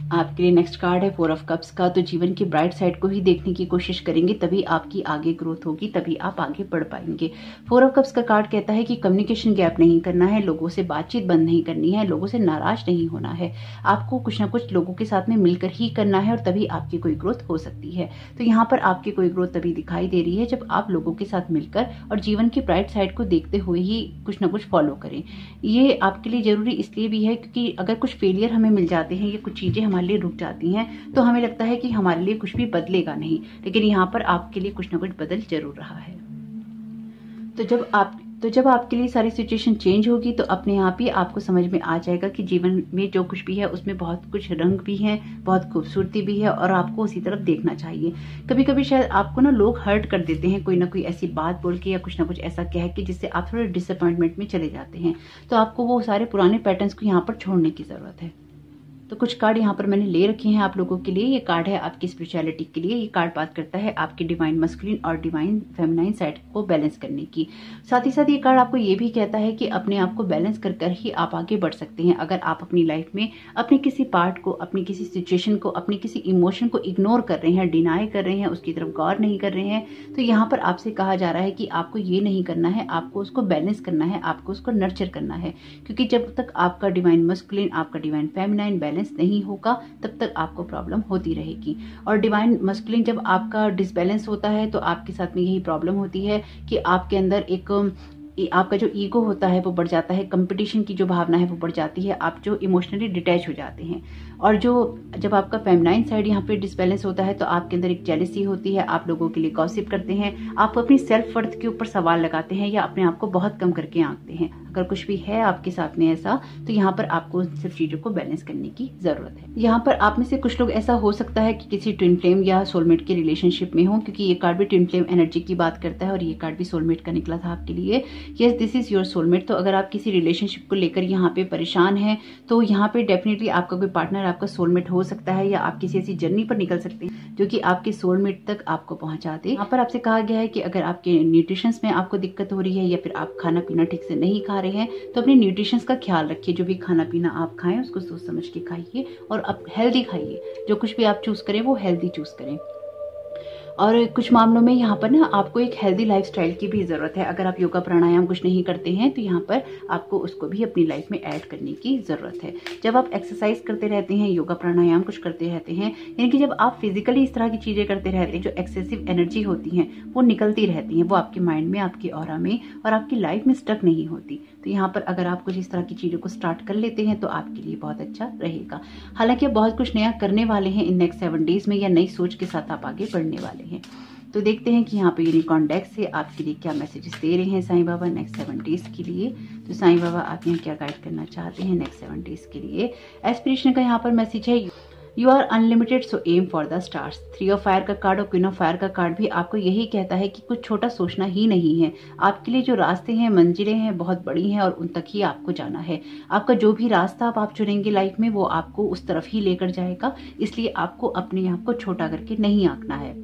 आपके लिए नेक्स्ट कार्ड है 4 ऑफ कप्स का। तो जीवन की ब्राइट साइड को ही देखने की कोशिश करेंगे, तभी आपकी आगे ग्रोथ होगी, तभी आप आगे बढ़ पाएंगे। 4 ऑफ कप्स का कार्ड कहता है कि कम्युनिकेशन गैप नहीं करना है, लोगों से बातचीत बंद नहीं करनी है, लोगों से नाराज नहीं होना है। आपको कुछ ना कुछ लोगों के साथ में मिलकर ही करना है, और तभी आपकी कोई ग्रोथ हो सकती है। तो यहाँ पर आपकी कोई ग्रोथ तभी दिखाई दे रही है जब आप लोगों के साथ मिलकर और जीवन की ब्राइट साइड को देखते हुए ही कुछ ना कुछ फॉलो करें। ये आपके लिए जरूरी इसलिए भी है क्योंकि अगर कुछ फेलियर हमें मिल जाते हैं या कुछ चीजें हमारे लिए रुक जाती हैं, तो हमें लगता है कि हमारे लिए कुछ भी बदलेगा नहीं, लेकिन यहाँ पर आपके लिए कुछ ना कुछ बदल जरूर रहा है। तो जब आपके लिए सारी सिचुएशन चेंज होगी, तो अपने आप ही आपको समझ में आ जाएगा कि जीवन में जो कुछ भी है उसमें बहुत कुछ रंग भी है, बहुत खूबसूरती भी है, और आपको उसी तरफ देखना चाहिए। कभी कभी शायद आपको ना लोग हर्ट कर देते हैं, कोई ना कोई ऐसी बात बोल के या कुछ ना कुछ ऐसा कह के, जिससे आप थोड़े डिसअपॉइंटमेंट में चले जाते हैं। तो आपको वो सारे पुराने पैटर्न्स को यहाँ पर छोड़ने की जरूरत है। तो कुछ कार्ड यहाँ पर मैंने ले रखे हैं आप लोगों के लिए। ये कार्ड है आपकी स्पिरिचुअलिटी के लिए। ये कार्ड बात करता है आपकी डिवाइन मस्कुलिन और डिवाइन फेमिनाइन साइड को बैलेंस करने की। साथ ही साथ ये कार्ड आपको ये भी कहता है कि अपने आप को बैलेंस कर कर ही आप आगे बढ़ सकते हैं। अगर आप अपनी लाइफ में अपने किसी पार्ट को, अपनी किसी सिचुएशन को, अपनी किसी इमोशन को इग्नोर कर रहे हैं, डिनाई कर रहे हैं, उसकी तरफ गौर नहीं कर रहे हैं, तो यहाँ पर आपसे कहा जा रहा है कि आपको ये नहीं करना है, आपको उसको बैलेंस करना है, आपको उसको नर्चर करना है। क्योंकि जब तक आपका डिवाइन मस्कुलिन, आपका डिवाइन फेमिनाइन बैलेंस नहीं होगा, तब तक आपको प्रॉब्लम होती रहेगी। और डिवाइन मस्कुलिन जब आपका डिसबैलेंस होता है, तो आपके साथ में यही प्रॉब्लम होती है कि आपके अंदर आपका जो ईगो होता है वो बढ़ जाता है, कंपटीशन की जो भावना है वो बढ़ जाती है, आप जो इमोशनली डिटैच हो जाते हैं। और जब आपका फेमिनाइन साइड यहाँ पे डिसबैलेंस होता है, तो आपके अंदर एक जेलसी होती है, आप लोगों के लिए गॉसिप करते हैं, आप अपनी सेल्फ वर्थ के ऊपर सवाल लगाते हैं या अपने आप को बहुत कम करके आंकते हैं। अगर कुछ भी है आपके साथ में ऐसा, तो यहाँ पर आपको उन सब चीजों को बैलेंस करने की जरूरत है। यहाँ पर आप में से कुछ लोग ऐसा हो सकता है कि किसी ट्विन फ्लेम या सोलमेट के रिलेशनशिप में हो, क्योंकि ये कार्ड भी ट्विन फ्लेम एनर्जी की बात करता है और ये कार्ड भी सोलमेट का निकला था आपके लिए। Yes, this is your soulmate. तो अगर आप किसी रिलेशनशिप को लेकर यहाँ पे परेशान हैं, तो यहाँ पे डेफिनेटली आपका कोई पार्टनर आपका सोलमेट हो सकता है, या आप किसी ऐसी जर्नी पर निकल सकते हैं जो कि आपके सोलमेट तक आपको पहुंचा दे। यहाँ पर आपसे कहा गया है कि अगर आपके न्यूट्रिशन में आपको दिक्कत हो रही है या फिर आप खाना पीना ठीक से नहीं खा रहे हैं, तो अपने न्यूट्रिशन का ख्याल रखिए। जो भी खाना पीना आप खाएं उसको सोच समझ के खाइए, और अब हेल्दी खाइए। जो कुछ भी आप चूज करें वो हेल्दी चूज करें। और कुछ मामलों में यहाँ पर ना आपको एक हेल्दी लाइफस्टाइल की भी जरूरत है। अगर आप योगा प्राणायाम कुछ नहीं करते हैं, तो यहाँ पर आपको उसको भी अपनी लाइफ में ऐड करने की जरूरत है। जब आप एक्सरसाइज करते रहते हैं, योगा प्राणायाम कुछ करते रहते हैं, यानी कि जब आप फिजिकली इस तरह की चीजें करते रहते हैं, जो एक्सेसिव एनर्जी होती है वो निकलती रहती है, वो आपके माइंड में, आपके ऑरा में और आपकी लाइफ में स्टक नहीं होती। तो यहाँ पर अगर आप कुछ इस तरह की चीजों को स्टार्ट कर लेते हैं, तो आपके लिए बहुत अच्छा रहेगा। हालांकि आप बहुत कुछ नया करने वाले हैं इन नेक्स्ट 7 डेज में, या नई सोच के साथ आप आगे बढ़ने वाले हैं। तो देखते हैं कि यहाँ पे यूनिकॉर्न डेक से आपके लिए क्या मैसेजेस दे रहे हैं साईं बाबा नेक्स्ट 7 डेज के लिए। तो साईं बाबा आप यहाँ क्या गाइड करना चाहते हैं नेक्स्ट 7 डेज के लिए। एस्पिरेशन का यहाँ पर मैसेज है, you are unlimited so aim for the stars. 3 of fire का कार्ड और क्वीन ऑफ फायर का कार्ड भी आपको यही कहता है कि कुछ छोटा सोचना ही नहीं है। आपके लिए जो रास्ते हैं, मंजिलें हैं, बहुत बड़ी हैं और उन तक ही आपको जाना है। आपका जो भी रास्ता आप चुनेंगे लाइफ में वो आपको उस तरफ ही लेकर जाएगा, इसलिए आपको अपने आप को छोटा करके नहीं आंकना है।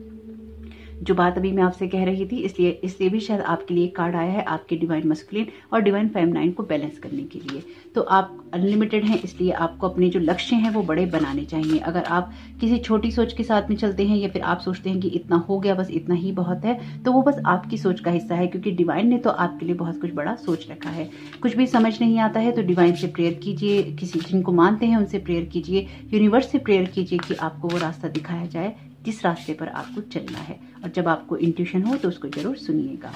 जो बात अभी मैं आपसे कह रही थी, इसलिए भी शायद आपके लिए कार्ड आया है, आपके डिवाइन मस्कुलिन और डिवाइन फेमिनाइन को बैलेंस करने के लिए। तो आप अनलिमिटेड हैं, इसलिए आपको अपने जो लक्ष्य हैं वो बड़े बनाने चाहिए। अगर आप किसी छोटी सोच के साथ में चलते हैं या फिर आप सोचते हैं कि इतना हो गया, बस इतना ही बहुत है, तो वो बस आपकी सोच का हिस्सा है, क्योंकि डिवाइन ने तो आपके लिए बहुत कुछ बड़ा सोच रखा है। कुछ भी समझ नहीं आता है तो डिवाइन से प्रेयर कीजिए, किसी जिनको मानते हैं उनसे प्रेयर कीजिए, यूनिवर्स से प्रेयर कीजिए कि आपको वो रास्ता दिखाया जाए जिस रास्ते पर आपको चलना है। और जब आपको इंट्यूशन हो तो उसको जरूर सुनिएगा।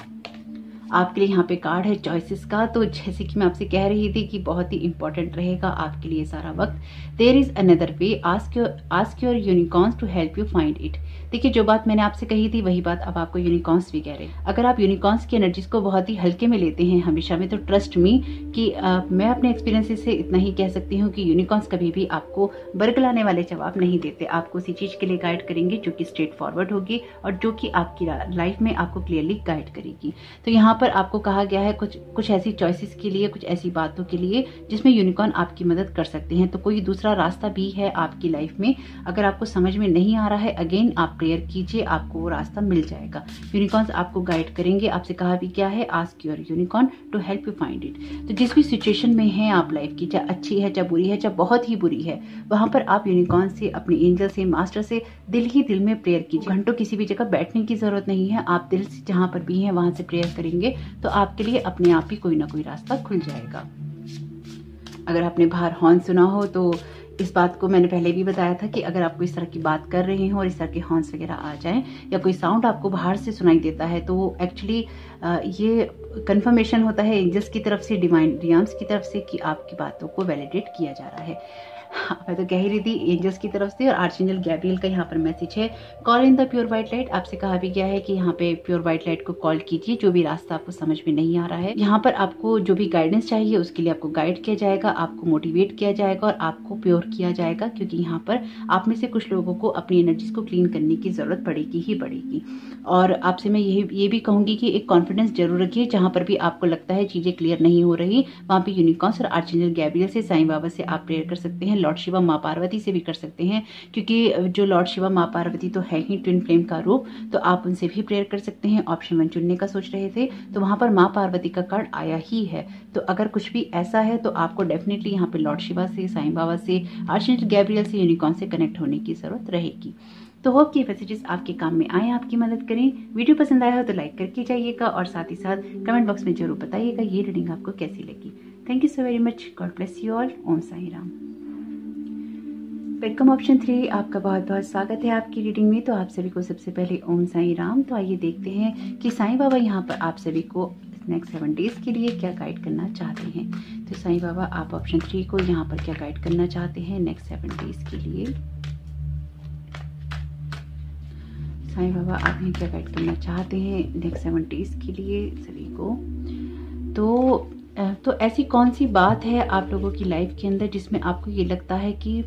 आपके लिए यहाँ पे कार्ड है चॉइसेस का। तो जैसे कि मैं आपसे कह रही थी कि बहुत ही इंपॉर्टेंट रहेगा आपके लिए सारा वक्त। There is another way, ask your unicorns to help you find it. देखिए, जो बात मैंने आपसे कही थी वही बात अब आपको यूनिकॉर्न्स भी कह रहे हैं। अगर आप यूनिकॉर्न्स की एनर्जीज को बहुत ही हल्के में लेते हैं हमेशा में, तो ट्रस्ट मी कि मैं अपने एक्सपीरियंसेस से इतना ही कह सकती हूँ कि यूनिकॉर्न्स कभी भी आपको बरगलाने वाले जवाब नहीं देते। आपको उसी चीज के लिए गाइड करेंगे जो कि स्ट्रेट फॉरवर्ड होगी और जो कि आपकी लाइफ में आपको क्लियरली गाइड करेगी। तो यहाँ पर आपको कहा गया है कुछ ऐसी चॉइसेस के लिए, कुछ ऐसी बातों के लिए जिसमें यूनिकॉर्न आपकी मदद कर सकते हैं। तो कोई दूसरा रास्ता भी है आपकी लाइफ में। अगर आपको समझ में नहीं आ रहा है, अगेन आप प्रेयर कीजिए, आपको वो रास्ता मिल जाएगा। यूनिकॉर्न्स आपको गाइड करेंगे। आपसे कहा भी क्या है, ask your unicorn to help you find it. तो जिस भी सिचुएशन में है आप लाइफ की, चाहे अच्छी है, चाहे बुरी है, चाहे बहुत ही बुरी है, वहां पर आप यूनिकॉर्न से, अपने एंजल से, मास्टर से दिल ही दिल में प्रेयर कीजिए। घंटों किसी भी जगह बैठने की जरूरत नहीं है। आप दिल से जहां पर भी हैं वहां से प्रेयर करेंगे तो आपके लिए अपने आप ही कोई ना कोई रास्ता खुल जाएगा। अगर आपने बाहर हॉर्न सुना हो तो इस बात को मैंने पहले भी बताया था कि अगर आप कोई इस तरह की बात कर रहे हो और इस तरह के हॉर्न्स वगैरह आ जाएं या कोई साउंड आपको बाहर से सुनाई देता है, तो वो एक्चुअली ये कंफर्मेशन होता है एंजल्स की तरफ से, डिवाइन रियम्स की तरफ से कि आपकी बातों को वैलिडेट किया जा रहा है। मैं तो कह ही रही थी एंजल्स की तरफ से। और आर्चएंजल गैब्रियल का यहाँ पर मैसेज है, call in the pure white light. आपसे कहा भी गया है कि यहाँ पे प्योर व्हाइट लाइट को कॉल कीजिए। जो भी रास्ता आपको समझ में नहीं आ रहा है, यहाँ पर आपको जो भी गाइडेंस चाहिए उसके लिए आपको गाइड किया जाएगा, आपको मोटिवेट किया जाएगा और आपको प्योर किया जाएगा, क्योंकि यहाँ पर आप में से कुछ लोगों को अपनी एनर्जीज को क्लीन करने की जरूरत पड़ेगी ही पड़ेगी। और आपसे मैं ये भी कहूंगी कि एक कॉन्फिडेंस जरूर रखिए। जहां पर भी आपको लगता है चीजें क्लियर नहीं हो रही, वहां पे यूनिकॉर्न्स और आर्चएंजल गैब्रियल से, साईं बाबा से आप प्रेयर कर सकते हैं। लॉर्ड शिवा, माँ पार्वती से भी कर सकते हैं, क्योंकि जो लॉर्ड शिवा, माँ पार्वती तो है ही ट्विन फ्लेम का रूप, तो आप उनसे भी प्रेयर कर सकते हैं। ऑप्शन 1 चुनने का सोच रहे थे तो वहां पर माँ पार्वती का कार्ड आया ही है। तो अगर कुछ भी ऐसा है तो आपको डेफिनेटली यहाँ पे लॉर्ड शिवा से, साईं बाबा से, आर्चएंजल गैब्रियल से, यूनिकॉर्न से कनेक्ट होने की जरूरत रहेगी। तो होप कि मैसेजेस आपके काम में आए, आपकी मदद करें। वीडियो पसंद आया हो तो लाइक करके जाइएगा और साथ ही साथ कमेंट बॉक्स में जरूर बताइएगा ये रीडिंग आपको कैसी लगी। Thank you so very much. God bless you all. Om Sai Ram. Welcome option 3, आपका बहुत बहुत स्वागत है आपकी रीडिंग में। तो आप सभी को सबसे पहले ओम साई राम। तो आइए देखते हैं कि साईं बाबा यहाँ पर आप सभी को नेक्स्ट 7 डेज के लिए क्या गाइड करना चाहते हैं। तो साईं बाबा आप ऑप्शन 3 को यहाँ पर क्या गाइड करना चाहते हैं नेक्स्ट 7 डेज के लिए। साईं बाबा आप यहाँ क्या गाइड करना चाहते हैं नेक्स्ट 7 डेज के लिए सभी को। तो ऐसी कौन सी बात है आप लोगों की लाइफ के अंदर जिसमें आपको ये लगता है कि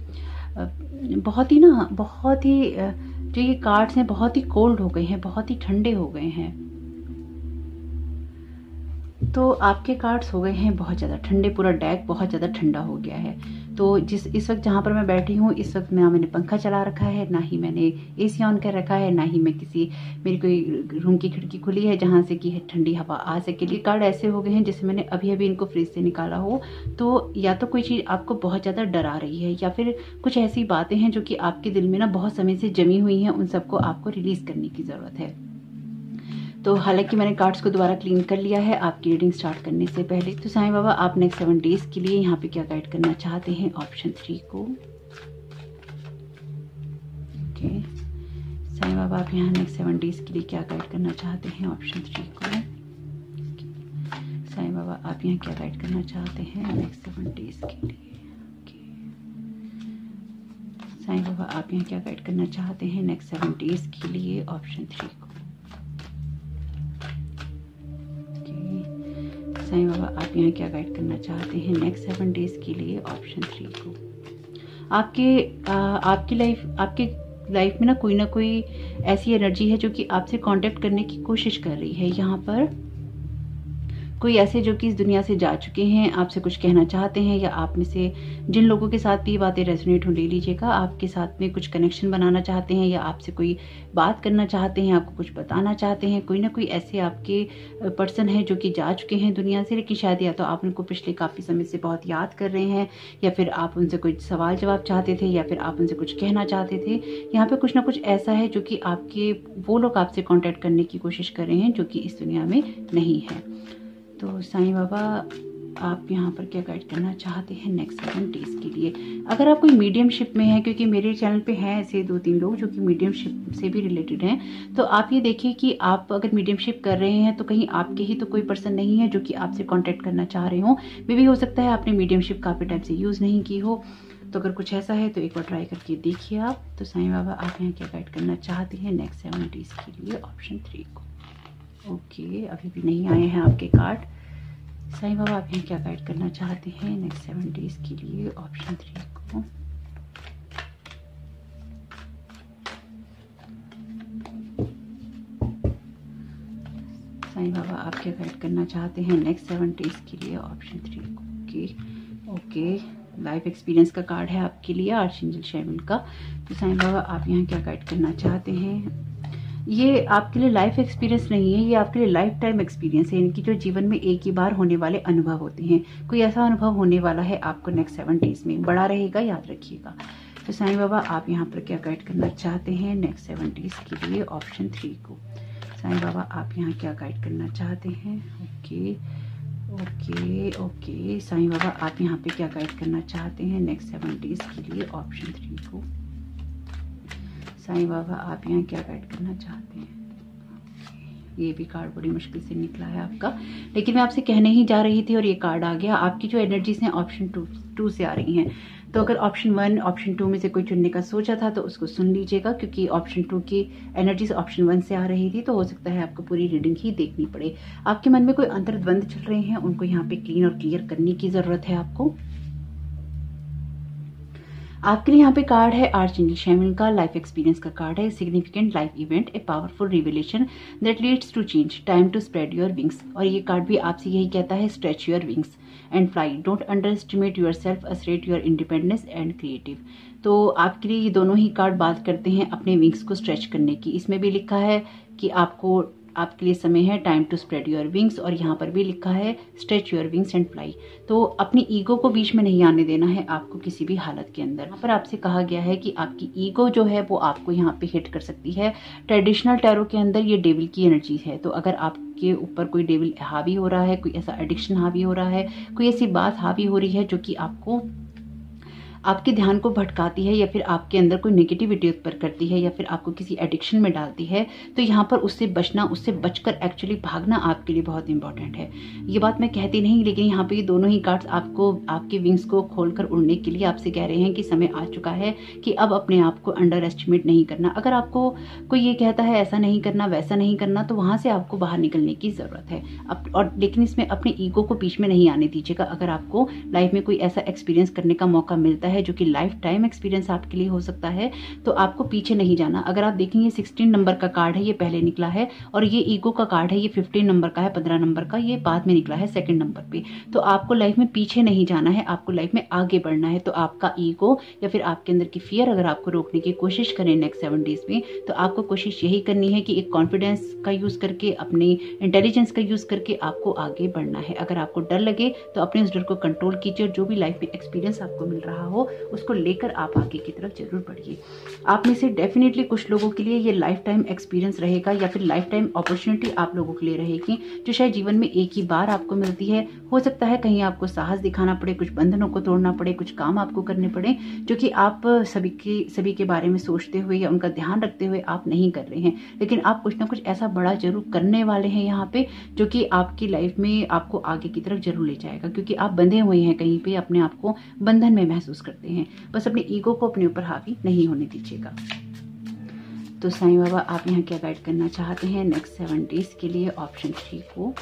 बहुत ही जो ये कार्ड्स हैं बहुत ही कोल्ड हो गए हैं, बहुत ही ठंडे हो गए हैं। तो आपके कार्ड्स हो गए हैं बहुत ज़्यादा ठंडे, पूरा डेक बहुत ज़्यादा ठंडा हो गया है। तो इस वक्त जहाँ पर मैं बैठी हूँ, इस वक्त ना मैंने पंखा चला रखा है, ना ही मैंने एसी ऑन कर रखा है, ना ही मैं मेरी कोई रूम की खिड़की खुली है जहाँ से कि ठंडी हवा आ सके। ये कार्ड ऐसे हो गए हैं जैसे मैंने अभी अभी इनको फ्रिज से निकाला हो। तो या तो कोई चीज़ आपको बहुत ज़्यादा डरा रही है या फिर कुछ ऐसी बातें हैं जो कि आपके दिल में ना बहुत समय से जमी हुई हैं, उन सबको आपको रिलीज करने की ज़रूरत है। तो हालांकि मैंने कार्ड्स को दोबारा क्लीन कर लिया है आपकी रीडिंग स्टार्ट करने से पहले। तो साईं बाबा आप नेक्स्ट 7 डेज के लिए यहाँ पे क्या गाइड करना चाहते हैं ऑप्शन 3 को। ओके, साईं बाबा आप यहाँ नेक्स्ट 7 डेज के लिए क्या गाइड करना चाहते हैं ऑप्शन 3 को। साईं बाबा आप यहाँ क्या गाइड करना चाहते हैं नेक्स्ट 7 डेज के लिए। साईं बाबा आप यहाँ क्या गाइड करना चाहते हैं नेक्स्ट 7 डेज के लिए ऑप्शन 3 को। साईं बाबा आप यहाँ क्या गाइड करना चाहते हैं नेक्स्ट 7 डेज के लिए ऑप्शन 3 को। आपकी लाइफ में ना कोई ऐसी एनर्जी है जो कि आपसे कांटेक्ट करने की कोशिश कर रही है। यहाँ पर कोई ऐसे जो कि इस दुनिया से जा चुके हैं, आपसे कुछ कहना चाहते हैं, या आप में से जिन लोगों के साथ भी ये बातें रेजोनेट हो ले लीजिएगा, आपके साथ में कुछ कनेक्शन बनाना चाहते हैं, या आपसे कोई बात करना चाहते हैं, आपको कुछ बताना चाहते हैं। कोई ना कोई ऐसे आपके पर्सन है जो कि जा चुके हैं दुनिया से, लेकिन शायद या तो आप उनको पिछले काफ़ी समय से बहुत याद कर रहे हैं, या फिर आप उनसे कोई सवाल जवाब चाहते थे, या फिर आप उनसे कुछ कहना चाहते थे। यहाँ पे कुछ ना कुछ ऐसा है जो कि वो लोग आपसे कॉन्टेक्ट करने की कोशिश कर रहे हैं जो कि इस दुनिया में नहीं है। तो साईं बाबा आप यहाँ पर क्या गाइड करना चाहते हैं नेक्स्ट 7 डेज के लिए? अगर आप कोई मीडियमशिप में है, क्योंकि मेरे चैनल पे हैं ऐसे 2-3 लोग जो कि मीडियमशिप से भी रिलेटेड हैं, तो आप ये देखिए कि आप अगर मीडियमशिप कर रहे हैं तो कहीं आपके ही तो कोई पर्सन नहीं है जो कि आपसे कांटेक्ट करना चाह रहे हो। मे भी हो सकता है आपने मीडियमशिप काफ़ी टाइम से यूज़ नहीं की हो। तो अगर कुछ ऐसा है तो एक बार ट्राई करके देखिए आप। तो साईं बाबा आप यहाँ क्या गाइड करना चाहते हैं नेक्स्ट 7 डेज के लिए? ऑप्शन 3 को। ओके, अभी भी नहीं आए हैं आपके कार्ड। साईं बाबा आप यहाँ क्या गाइड करना चाहते हैं नेक्स्ट 7 डेज के लिए? ऑप्शन 3 को। साईं बाबा आप क्या गाइड करना चाहते हैं नेक्स्ट 7 डेज के लिए? ऑप्शन 3 को। ओके, लाइफ एक्सपीरियंस का कार्ड है आपके लिए, आर्चएंजल शैमुएल का। तो साईं बाबा आप यहाँ क्या गाइड करना चाहते हैं? ये आपके लिए लाइफ एक्सपीरियंस नहीं है, ये आपके लिए लाइफ टाइम एक्सपीरियंस है। यानी कि जो जीवन में एक ही बार होने वाले अनुभव होते हैं, कोई ऐसा अनुभव होने वाला है आपको नेक्स्ट 7 डेज में, बड़ा रहेगा, याद रखिएगा। तो साईं बाबा आप यहाँ पर क्या गाइड करना चाहते हैं नेक्स्ट 7 डेज के लिए? ऑप्शन 3 को। साईं बाबा आप यहाँ क्या गाइड करना चाहते हैं? Okay okay okay. Sai Baba आप यहाँ पे क्या गाइड करना चाहते हैं नेक्स्ट 7 डेज के लिए? ऑप्शन 3 को। साईं बाबा आप यहाँ क्या गाइड करना चाहते हैं? ये भी कार्ड बड़ी मुश्किल से निकला है आपका, लेकिन मैं आपसे कहने ही जा रही थी और ये कार्ड आ गया। आपकी जो एनर्जीज हैं ऑप्शन 2 से आ रही हैं। तो अगर ऑप्शन 1 ऑप्शन 2 में से कोई चुनने का सोचा था तो उसको सुन लीजिएगा, क्योंकि ऑप्शन 2 की एनर्जीज ऑप्शन 1 से आ रही थी। तो हो सकता है आपको पूरी रीडिंग ही देखनी पड़े। आपके मन में कोई अंतर्द्वंद चल रहे हैं, उनको यहाँ पे क्लीन और क्लियर करने की जरूरत है आपको। आपके लिए यहाँ पे कार्ड है आर्चएंजल शैमुएल का, लाइफ एक्सपीरियंस का कार्ड है। Significant life event, a powerful revelation that leads to change, time to spread your wings. और ये कार्ड भी आपसे यही कहता है, stretch your wings and fly, don't underestimate yourself, assert your independence and creative. तो आपके लिए ये दोनों ही कार्ड बात करते हैं अपने विंग्स को स्ट्रेच करने की। इसमें भी लिखा है कि आपके लिए समय है time to spread your wings, और यहाँ पर भी लिखा है stretch your wings and fly. तो अपनी ईगो को बीच में नहीं आने देना है आपको किसी भी हालत के अंदर। यहाँ पर आपसे कहा गया है कि आपकी ईगो जो है वो आपको यहाँ पे हिट कर सकती है। ट्रेडिशनल टैरो के अंदर ये डेविल की एनर्जी है। तो अगर आपके ऊपर कोई डेविल हावी हो रहा है, कोई ऐसा एडिक्शन हावी हो रहा है, कोई ऐसी बात हावी हो रही है जो कि आपके ध्यान को भटकाती है, या फिर आपके अंदर कोई नेगेटिविटी उत्पन्न करती है, या फिर आपको किसी एडिक्शन में डालती है, तो यहाँ पर उससे बचना, उससे बचकर एक्चुअली भागना आपके लिए बहुत इंपॉर्टेंट है। ये बात मैं कहती नहीं, लेकिन यहाँ पे ये दोनों ही कार्ड्स आपको आपके विंग्स को खोलकर उड़ने के लिए आपसे कह रहे हैं कि समय आ चुका है कि अब अपने आप को अंडर एस्टिमेट नहीं करना। अगर आपको कोई ये कहता है ऐसा नहीं करना, वैसा नहीं करना, तो वहां से आपको बाहर निकलने की जरूरत है। और लेकिन इसमें अपने ईगो को बीच में नहीं आने दीजिएगा। अगर आपको लाइफ में कोई ऐसा एक्सपीरियंस करने का मौका मिलता है जो कि लाइफ टाइम एक्सपीरियंस आपके लिए हो सकता है, तो आपको पीछे नहीं जाना। अगर आप देखेंगे 16 नंबर का कार्ड है, ये पहले निकला है, और ये ईगो का कार्ड है, ये 15 नंबर का है, 15 नंबर का, ये बाद में निकला है 2nd नंबर पे। तो आपको लाइफ में पीछे नहीं जाना है, आपको लाइफ में आगे बढ़ना है। तो आपका ईगो या फिर आपके अंदर की फियर अगर आपको रोकने की कोशिश करें नेक्स्ट 7 डेज में, तो आपको कोशिश यही करनी है कि एक कॉन्फिडेंस का यूज करके, अपने इंटेलिजेंस का यूज करके आपको आगे बढ़ना है। अगर आपको डर लगे तो अपने उस डर को कंट्रोल कीजिए, और जो भी लाइफ में एक्सपीरियंस आपको मिल रहा हो उसको लेकर आप आगे की तरफ जरूर बढ़िए। आप में से डेफिनेटली कुछ लोगों के लिए ये लाइफ टाइम एक्सपीरियंस रहेगा, या फिर लाइफ टाइम अपॉर्चुनिटी आप लोगों के लिए रहेगी, जो शायद जीवन में एक ही बार आपको मिलती है। हो सकता है कहीं आपको साहस दिखाना पड़े, कुछ बंधनों को तोड़ना पड़े, कुछ काम आपको करने पड़े जो कि आप सभी के बारे में सोचते हुए या उनका ध्यान रखते हुए आप नहीं कर रहे हैं, लेकिन आप कुछ ना कुछ ऐसा बड़ा जरूर करने वाले हैं यहाँ पे, जो कि आपकी लाइफ में आपको आगे की तरफ जरूर ले जाएगा। क्योंकि आप बंधे हुए हैं कहीं पे, अपने आप को बंधन में महसूस करते हैं। बस अपने ईगो को अपने ऊपर हावी नहीं होने दीजिएगा। तो साईं बाबा आप यहाँ क्या गाइड करना चाहते हैं नेक्स्ट 7 डेज के लिए? ऑप्शन 3 को।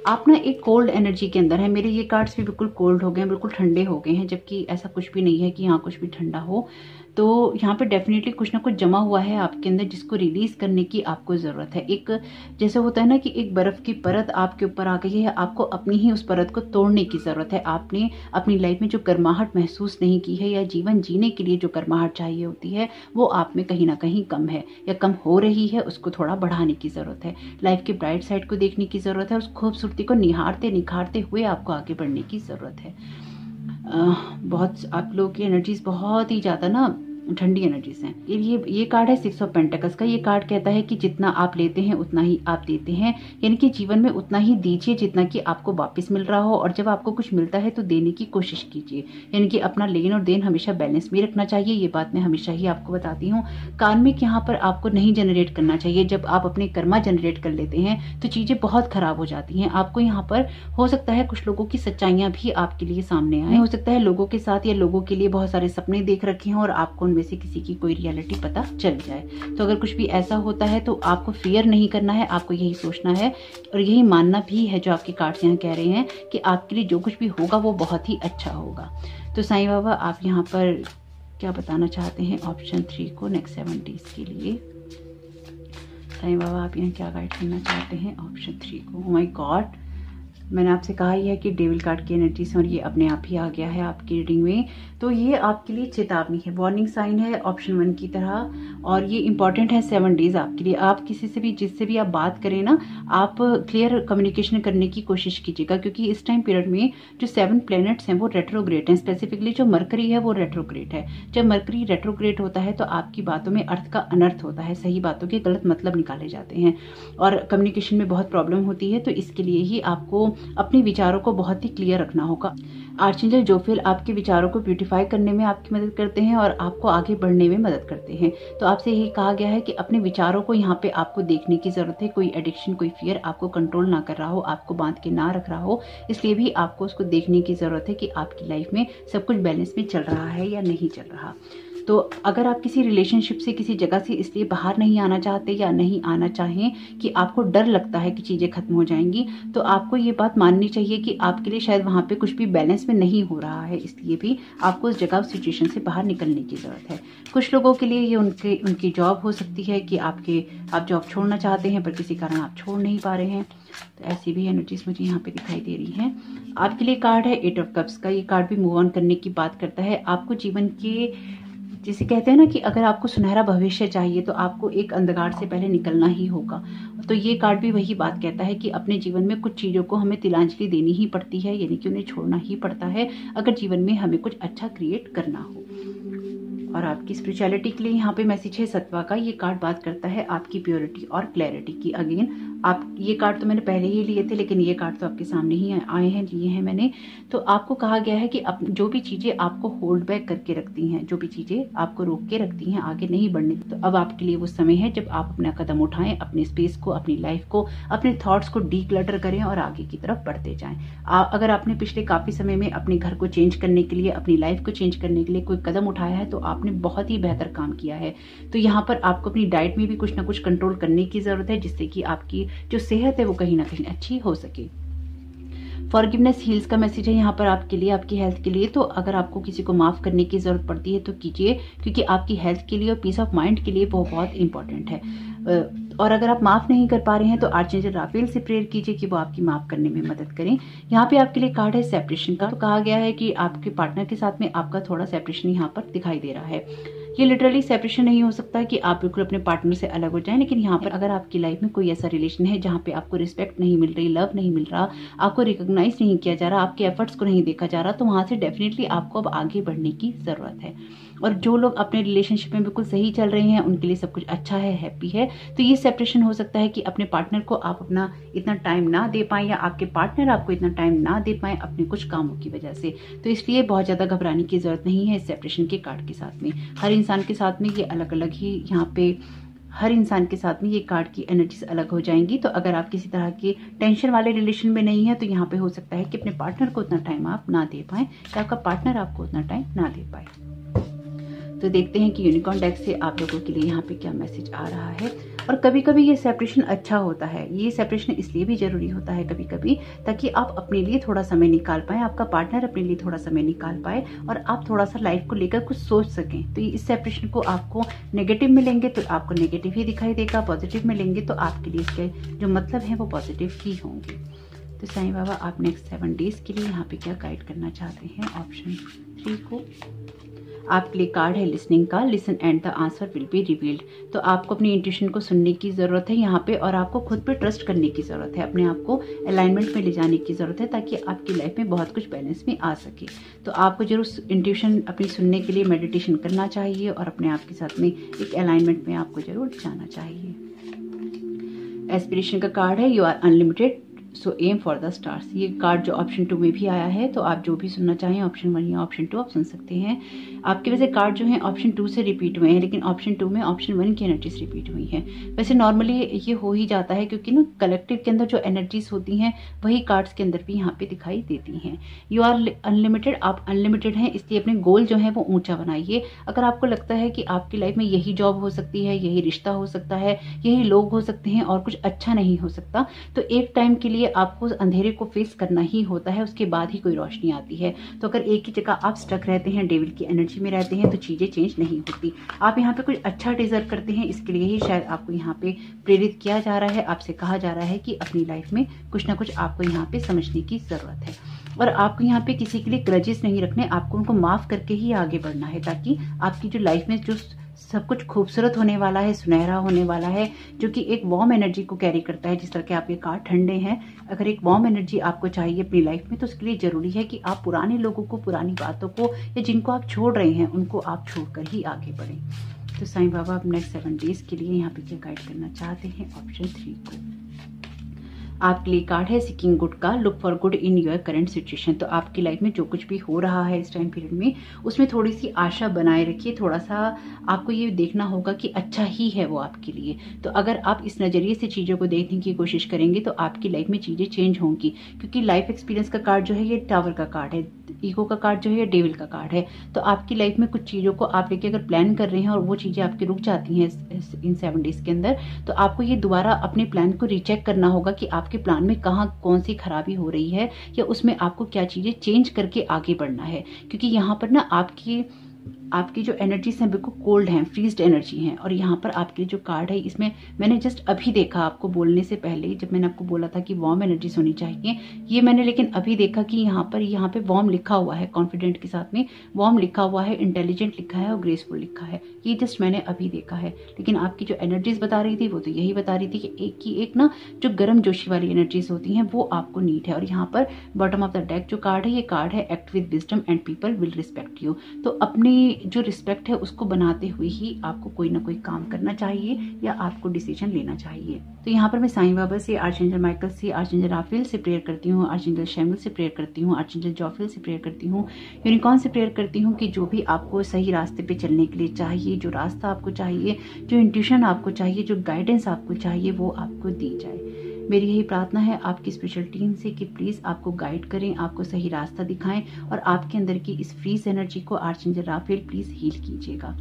आप ना एक कोल्ड एनर्जी के अंदर है। मेरे ये कार्ड्स भी बिल्कुल कोल्ड हो गए हैं, बिल्कुल ठंडे हो गए हैं, जबकि ऐसा कुछ भी नहीं है कि यहाँ कुछ भी ठंडा हो। तो यहाँ पे डेफिनेटली कुछ ना कुछ जमा हुआ है आपके अंदर, जिसको रिलीज करने की आपको जरूरत है। एक जैसे होता है ना कि एक बर्फ की परत आपके ऊपर आ गई है, आपको अपनी ही उस परत को तोड़ने की जरूरत है। आपने अपनी लाइफ में जो गर्माहट महसूस नहीं की है, या जीवन जीने के लिए जो गर्माहट चाहिए होती है, वो आप में कहीं ना कहीं कम है या कम हो रही है। उसको थोड़ा बढ़ाने की जरूरत है। लाइफ के ब्राइट साइड को देखने की जरूरत है। उस खूबसूरती को निखारते हुए आपको आगे बढ़ने की जरूरत है। बहुत आप लोगों की एनर्जीज बहुत ही ज्यादा ना ठंडी एनर्जीज हैं। ये कार्ड है 6 ऑफ पेंटिकल्स का। ये कार्ड कहता है कि जितना आप लेते हैं उतना ही आप देते हैं, यानी कि जीवन में उतना ही दीजिए जितना कि आपको वापस मिल रहा हो। और जब आपको कुछ मिलता है तो देने की कोशिश कीजिए, यानी कि अपना लेन और देन हमेशा बैलेंस में रखना चाहिए। ये बात मैं हमेशा ही आपको बताती हूँ। कार्मिक यहाँ पर आपको नहीं जनरेट करना चाहिए। जब आप अपने कर्मा जनरेट कर लेते हैं तो चीजें बहुत खराब हो जाती हैं। आपको यहाँ पर हो सकता है कुछ लोगों की सच्चाइयां भी आपके लिए सामने आए। हो सकता है लोगों के साथ या लोगों के लिए बहुत सारे सपने देख रखे हैं और आपको उनमें से किसी की कोई रियलिटी पता चल जाए। तो अगर कुछ भी ऐसा होता है तो आपको फियर नहीं करना है, आपको यही सोचना है और यही मानना भी है, जो आपके कार्ड्स यहाँ कह रहे हैं कि आपके लिए जो कुछ भी होगा वो बहुत ही अच्छा होगा। तो साईं बाबा आप यहाँ पर क्या बताना चाहते हैं ऑप्शन 3 को नेक्स्ट 7 डेज के लिए? साईं बाबा आप यहाँ क्या गाइड करना चाहते हैं ऑप्शन 3 को? ओह माय गॉड, मैंने आपसे कहा ही है कि डेविल कार्ड की एनर्जी से, और ये अपने आप ही आ गया है आपकी रीडिंग में। तो ये आपके लिए चेतावनी है, वार्निंग साइन है ऑप्शन 1 की तरह, और ये इंपॉर्टेंट है 7 डेज आपके लिए। आप किसी से भी जिससे भी आप बात करें ना, आप क्लियर कम्युनिकेशन करने की कोशिश कीजिएगा, क्योंकि इस टाइम पीरियड में जो 7 प्लैनेट्स हैं वो रेट्रोग्रेड हैं। स्पेसिफिकली जो मरकरी है वो रेट्रोग्रेड है। जब मरकरी रेट्रोग्रेड होता है तो आपकी बातों में अर्थ का अनर्थ होता है, सही बातों के गलत मतलब निकाले जाते हैं और कम्युनिकेशन में बहुत प्रॉब्लम होती है। तो इसके लिए ही आपको अपने विचारों को बहुत ही क्लियर रखना होगा। आर्चेंजल जोफियल आपके विचारों को ब्यूटीफाई करने में आपकी मदद करते हैं और आपको आगे बढ़ने में मदद करते हैं। तो आपसे यही कहा गया है कि अपने विचारों को यहाँ पे आपको देखने की जरूरत है। कोई एडिक्शन, कोई फियर आपको कंट्रोल ना कर रहा हो, आपको बांध के ना रख रहा हो, इसलिए भी आपको उसको देखने की जरूरत है कि आपकी लाइफ में सब कुछ बैलेंस में चल रहा है या नहीं चल रहा। तो अगर आप किसी रिलेशनशिप से, किसी जगह से इसलिए बाहर नहीं आना चाहते या नहीं आना चाहें कि आपको डर लगता है कि चीजें खत्म हो जाएंगी, तो आपको ये बात माननी चाहिए कि आपके लिए शायद वहां पे कुछ भी बैलेंस में नहीं हो रहा है, इसलिए भी आपको उस जगह, उस सिचुएशन से बाहर निकलने की जरूरत है। कुछ लोगों के लिए ये उनकी जॉब हो सकती है कि आप जॉब छोड़ना चाहते हैं पर किसी कारण आप छोड़ नहीं पा रहे हैं। तो ऐसी भी एनर्जीज मुझे यहाँ पे दिखाई दे रही है। आपके लिए कार्ड है 8 ऑफ कप्स का। ये कार्ड भी मूव ऑन करने की बात करता है। आपको जीवन के, जिसे कहते हैं ना कि अगर आपको सुनहरा भविष्य चाहिए तो आपको एक अंधकार से पहले निकलना ही होगा। तो ये कार्ड भी वही बात कहता है कि अपने जीवन में कुछ चीजों को हमें तिलांजलि देनी ही पड़ती है, यानी कि उन्हें छोड़ना ही पड़ता है अगर जीवन में हमें कुछ अच्छा क्रिएट करना हो। और आपकी स्पिरिचुअलिटी के लिए यहाँ पे मैसेज है सत्वा का। ये कार्ड बात करता है आपकी प्योरिटी और क्लैरिटी की। अगेन आप, ये कार्ड तो मैंने पहले ही लिए थे, लेकिन ये कार्ड तो आपके सामने ही आए हैं, लिए हैं मैंने। तो आपको कहा गया है कि जो भी चीजें आपको होल्ड बैक करके रखती हैं, जो भी चीजें आपको रोक के रखती हैं आगे नहीं बढ़ने, तो अब आपके लिए वो समय है जब आप अपना कदम उठाएं, अपने स्पेस को, अपनी लाइफ को, अपने थॉट्स को डीक्लटर करें और आगे की तरफ बढ़ते जाएं। अगर आपने पिछले काफी समय में अपने घर को चेंज करने के लिए, अपनी लाइफ को चेंज करने के लिए कोई कदम उठाया है तो आपने बहुत ही बेहतर काम किया है। तो यहाँ पर आपको अपनी डाइट में भी कुछ ना कुछ कंट्रोल करने की जरूरत है, जिससे कि आपकी जो सेहत है वो कहीं ना कहीं अच्छी हो सके। फॉरगिवनेस हील्स का मैसेज है यहाँ पर आपके लिए, आपकी हेल्थ के लिए। तो अगर आपको किसी को माफ करने की जरूरत पड़ती है तो कीजिए, क्योंकि आपकी हेल्थ के लिए और पीस ऑफ माइंड के लिए वो बहुत इंपॉर्टेंट है। और अगर आप माफ नहीं कर पा रहे हैं तो आर्चेंजल राफेल से प्रेयर कीजिए कि वो आपकी माफ करने में मदद करें। यहाँ पे आपके लिए कार्ड है सेपरेशन का। तो कहा गया है कि आपके पार्टनर के साथ में आपका थोड़ा सेपरेशन यहाँ पर दिखाई दे रहा है। ये लिटरली सेपरेशन नहीं हो सकता कि आप बिल्कुल अपने पार्टनर से अलग हो जाएं, लेकिन यहाँ पर अगर आपकी लाइफ में कोई ऐसा रिलेशन है जहाँ पे आपको रिस्पेक्ट नहीं मिल रही, लव नहीं मिल रहा, आपको रिकॉग्नाइज नहीं किया जा रहा, आपके एफर्ट्स को नहीं देखा जा रहा, तो वहां से डेफिनेटली आपको अब आगे बढ़ने की जरूरत है। और जो लोग अपने रिलेशनशिप में बिल्कुल सही चल रहे हैं उनके लिए सब कुछ अच्छा है, हैप्पी है। तो ये सेपरेशन हो सकता है कि अपने पार्टनर को आप अपना इतना टाइम ना दे पाए, या आपके पार्टनर आपको इतना टाइम ना दे पाए अपने कुछ कामों की वजह से। तो इसलिए बहुत ज्यादा घबराने की जरूरत नहीं है इस सेपरेशन के कार्ड के साथ में। हर इंसान के साथ में ये अलग अलग ही, यहाँ पे हर इंसान के साथ में ये कार्ड की एनर्जीज अलग हो जाएंगी। तो अगर आप किसी तरह के टेंशन वाले रिलेशन में नहीं है तो यहाँ पे हो सकता है कि अपने पार्टनर को उतना टाइम आप ना दे पाए, या आपका पार्टनर आपको उतना टाइम ना दे पाए। तो देखते हैं कि यूनिकॉर्न डेक से आप लोगों के लिए यहाँ पे क्या मैसेज आ रहा है। और कभी कभी ये सेपरेशन अच्छा होता है, ये सेपरेशन इसलिए भी जरूरी होता है कभी कभी, ताकि आप अपने लिए थोड़ा समय निकाल पाए, आपका पार्टनर अपने लिए थोड़ा समय निकाल पाए और आप थोड़ा सा लाइफ को लेकर कुछ सोच सकें। तो इस सेपरेशन को आपको नेगेटिव मिलेंगे तो आपको नेगेटिव ही दिखाई देगा, पॉजिटिव मिलेंगे तो आपके लिए इसके जो मतलब है वो पॉजिटिव ही होंगे। तो साईं बाबा आप नेक्स्ट 7 डेज के लिए यहाँ पे क्या गाइड करना चाहते हैं ऑप्शन 3 को। आपके लिए कार्ड है लिसनिंग का, listen and the answer will be revealed. तो आपको अपनी इंट्यूशन को सुनने की जरूरत है यहाँ पे, और आपको खुद पे ट्रस्ट करने की जरूरत है, अपने आप को अलाइनमेंट में ले जाने की जरूरत है, ताकि आपकी लाइफ में बहुत कुछ बैलेंस में आ सके। तो आपको जरूर इंट्यूशन अपनी सुनने के लिए मेडिटेशन करना चाहिए और अपने आप के साथ में एक अलाइनमेंट में आपको जरूर जाना चाहिए। एस्पिरेशन का कार्ड है, you are unlimited so aim for the stars. ये कार्ड जो ऑप्शन 2 में भी आया है, तो आप जो भी सुनना चाहें ऑप्शन 1 या ऑप्शन 2 आप सुन सकते हैं। आपके वैसे कार्ड जो है ऑप्शन 2 से रिपीट हुए हैं, लेकिन ऑप्शन 2 में ऑप्शन 1 की एनर्जीज रिपीट हुई हैं। वैसे नॉर्मली ये हो ही जाता है, क्योंकि ना कलेक्टिव के अंदर जो एनर्जीज होती हैं वही कार्ड्स के अंदर भी यहाँ पे दिखाई देती हैं। यू आर अनलिमिटेड, आप अनलिमिटेड हैं, इसलिए अपने गोल जो है वो ऊंचा बनाइए। अगर आपको लगता है कि आपकी लाइफ में यही जॉब हो सकती है, यही रिश्ता हो सकता है, यही लोग हो सकते हैं और कुछ अच्छा नहीं हो सकता, तो एक टाइम के लिए आपको अंधेरे को फेस करना ही होता है, उसके बाद ही कोई रोशनी आती है। तो अगर एक ही जगह आप स्टक रहते हैं, डेविल की एनर्जी में रहते हैं, तो चीजें चेंज नहीं होती। आप यहाँ पे कुछ अच्छा डिजर्व करते हैं, इसके लिए ही शायद आपको यहाँ पे प्रेरित किया जा रहा है, आपसे कहा जा रहा है कि अपनी लाइफ में कुछ ना कुछ आपको यहाँ पे समझने की जरूरत है। और आपको यहाँ पे किसी के लिए ग्रजेस नहीं रखने, आपको उनको माफ करके ही आगे बढ़ना है, ताकि आपकी जो लाइफ में जो सब कुछ खूबसूरत होने वाला है, सुनहरा होने वाला है, जो कि एक वार्म एनर्जी को कैरी करता है। जिस तरह के आपके कार्ड ठंडे हैं, अगर एक वार्म एनर्जी आपको चाहिए अपनी लाइफ में, तो उसके लिए जरूरी है कि आप पुराने लोगों को, पुरानी बातों को, या जिनको आप छोड़ रहे हैं उनको आप छोड़कर ही आगे बढ़ें। तो साईं बाबा अब नेक्स्ट 7 डेज के लिए यहाँ पे क्या गाइड करना चाहते हैं ऑप्शन 3 को। आपके लिए कार्ड है सीकिंग गुड का, look for good in your current situation. तो आपकी लाइफ में जो कुछ भी हो रहा है इस टाइम पीरियड में, उसमें थोड़ी सी आशा बनाए रखिए। थोड़ा सा आपको ये देखना होगा कि अच्छा ही है वो आपके लिए। तो अगर आप इस नजरिए से चीजों को देखने की कोशिश करेंगे तो आपकी लाइफ में चीजें चेंज होंगी। क्योंकि लाइफ एक्सपीरियंस का कार्ड जो है ये टावर का कार्ड है, ईगो का कार्ड जो है ये डेविल का कार्ड है। तो आपकी लाइफ में कुछ चीजों को आप लेके अगर प्लान कर रहे हैं और वो चीजें आपकी रुक जाती हैं इन 7 डेज के अंदर, तो आपको ये दोबारा अपने प्लान को रीचेक करना होगा कि आपके प्लान में कहाँ कौन सी खराबी हो रही है, या उसमें आपको क्या चीजें चेंज करके आगे बढ़ना है। क्योंकि यहाँ पर ना आपकी जो एनर्जीज हैं बिल्कुल कोल्ड हैं, फ्रीज्ड एनर्जी हैं। और यहाँ पर आपके जो कार्ड है, इसमें मैंने जस्ट अभी देखा, आपको बोलने से पहले जब मैंने आपको बोला था कि वार्म एनर्जीज होनी चाहिए, ये मैंने लेकिन अभी देखा कि यहाँ पे वार्म लिखा हुआ है, कॉन्फिडेंट के साथ में वार्म लिखा हुआ है, इंटेलिजेंट लिखा है और ग्रेसफुल लिखा है। ये जस्ट मैंने अभी देखा है। लेकिन आपकी जो एनर्जीज बता रही थी वो तो यही बता रही थी कि एक ना जो गर्म जोशी वाली एनर्जीज होती हैं वो आपको नीड है। और यहाँ पर बॉटम ऑफ द डेक जो कार्ड है, ये कार्ड है act with wisdom and people will respect you. तो अपनी जो रिस्पेक्ट है उसको बनाते हुए ही आपको कोई ना कोई काम करना चाहिए या आपको डिसीजन लेना चाहिए। तो यहाँ पर मैं साईं बाबा से, आर्चेंजल माइकल से, आर्चेंजल राफेल से प्रेयर करती हूँ, आर्चेंजल शैमुएल से प्रेयर करती हूँ, आर्चेंजल जोफिल से प्रेयर करती हूँ, यूनिकॉर्न से प्रेयर करती हूँ कि जो भी आपको सही रास्ते पे चलने के लिए चाहिए, जो रास्ता आपको चाहिए, जो इंट्यूशन आपको चाहिए, जो गाइडेंस आपको चाहिए, वो आपको दी जाए। मेरी यही प्रार्थना है आपकी स्पिरिचुअल टीम से कि प्लीज आपको गाइड करें, आपको सही रास्ता दिखाएं और आपके अंदर की इस फ्रीज एनर्जी को आर्चेंजल राफेल प्लीज हील कीजिएगा।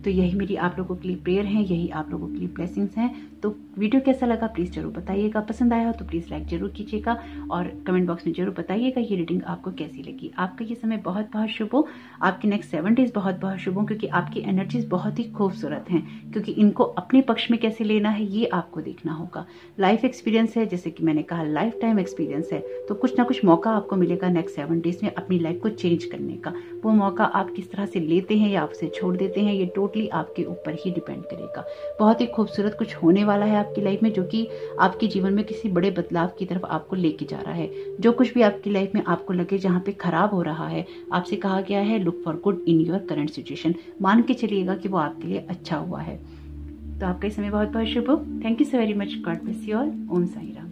तो यही मेरी आप लोगों के लिए प्रेयर है, यही आप लोगों के लिए ब्लेसिंग्स हैं। तो वीडियो कैसा लगा प्लीज जरूर बताइएगा, पसंद आया हो तो प्लीज लाइक जरूर कीजिएगा और कमेंट बॉक्स में जरूर बताइएगा ये रीडिंग आपको कैसी लगी। आपका ये समय बहुत बहुत शुभ हो, आपके नेक्स्ट 7 डेज बहुत बहुत शुभ हो, क्योंकि आपकी एनर्जीज बहुत ही खूबसूरत हैं। क्योंकि इनको अपने पक्ष में कैसे लेना है ये आपको देखना होगा। लाइफ एक्सपीरियंस है, जैसे कि मैंने कहा लाइफ टाइम एक्सपीरियंस है, तो कुछ ना कुछ मौका आपको मिलेगा नेक्स्ट 7 डेज में अपनी लाइफ को चेंज करने का। वो मौका आप किस तरह से लेते हैं या आपसे छोड़ देते हैं, ये टोटली आपके ऊपर ही डिपेंड करेगा। बहुत ही खूबसूरत कुछ होने वाला है आपकी लाइफ में, जो कि आपके जीवन में किसी बड़े बदलाव की तरफ आपको लेके जा रहा है। जो कुछ भी आपकी लाइफ में आपको लगे जहाँ पे खराब हो रहा है, आपसे कहा गया है look for good in your current situation. मान के चलिएगा कि वो आपके लिए अच्छा हुआ है। तो आपका समय बहुत बहुत शुभ हो। Thank you so very much. God bless you all. Om Sai Ram.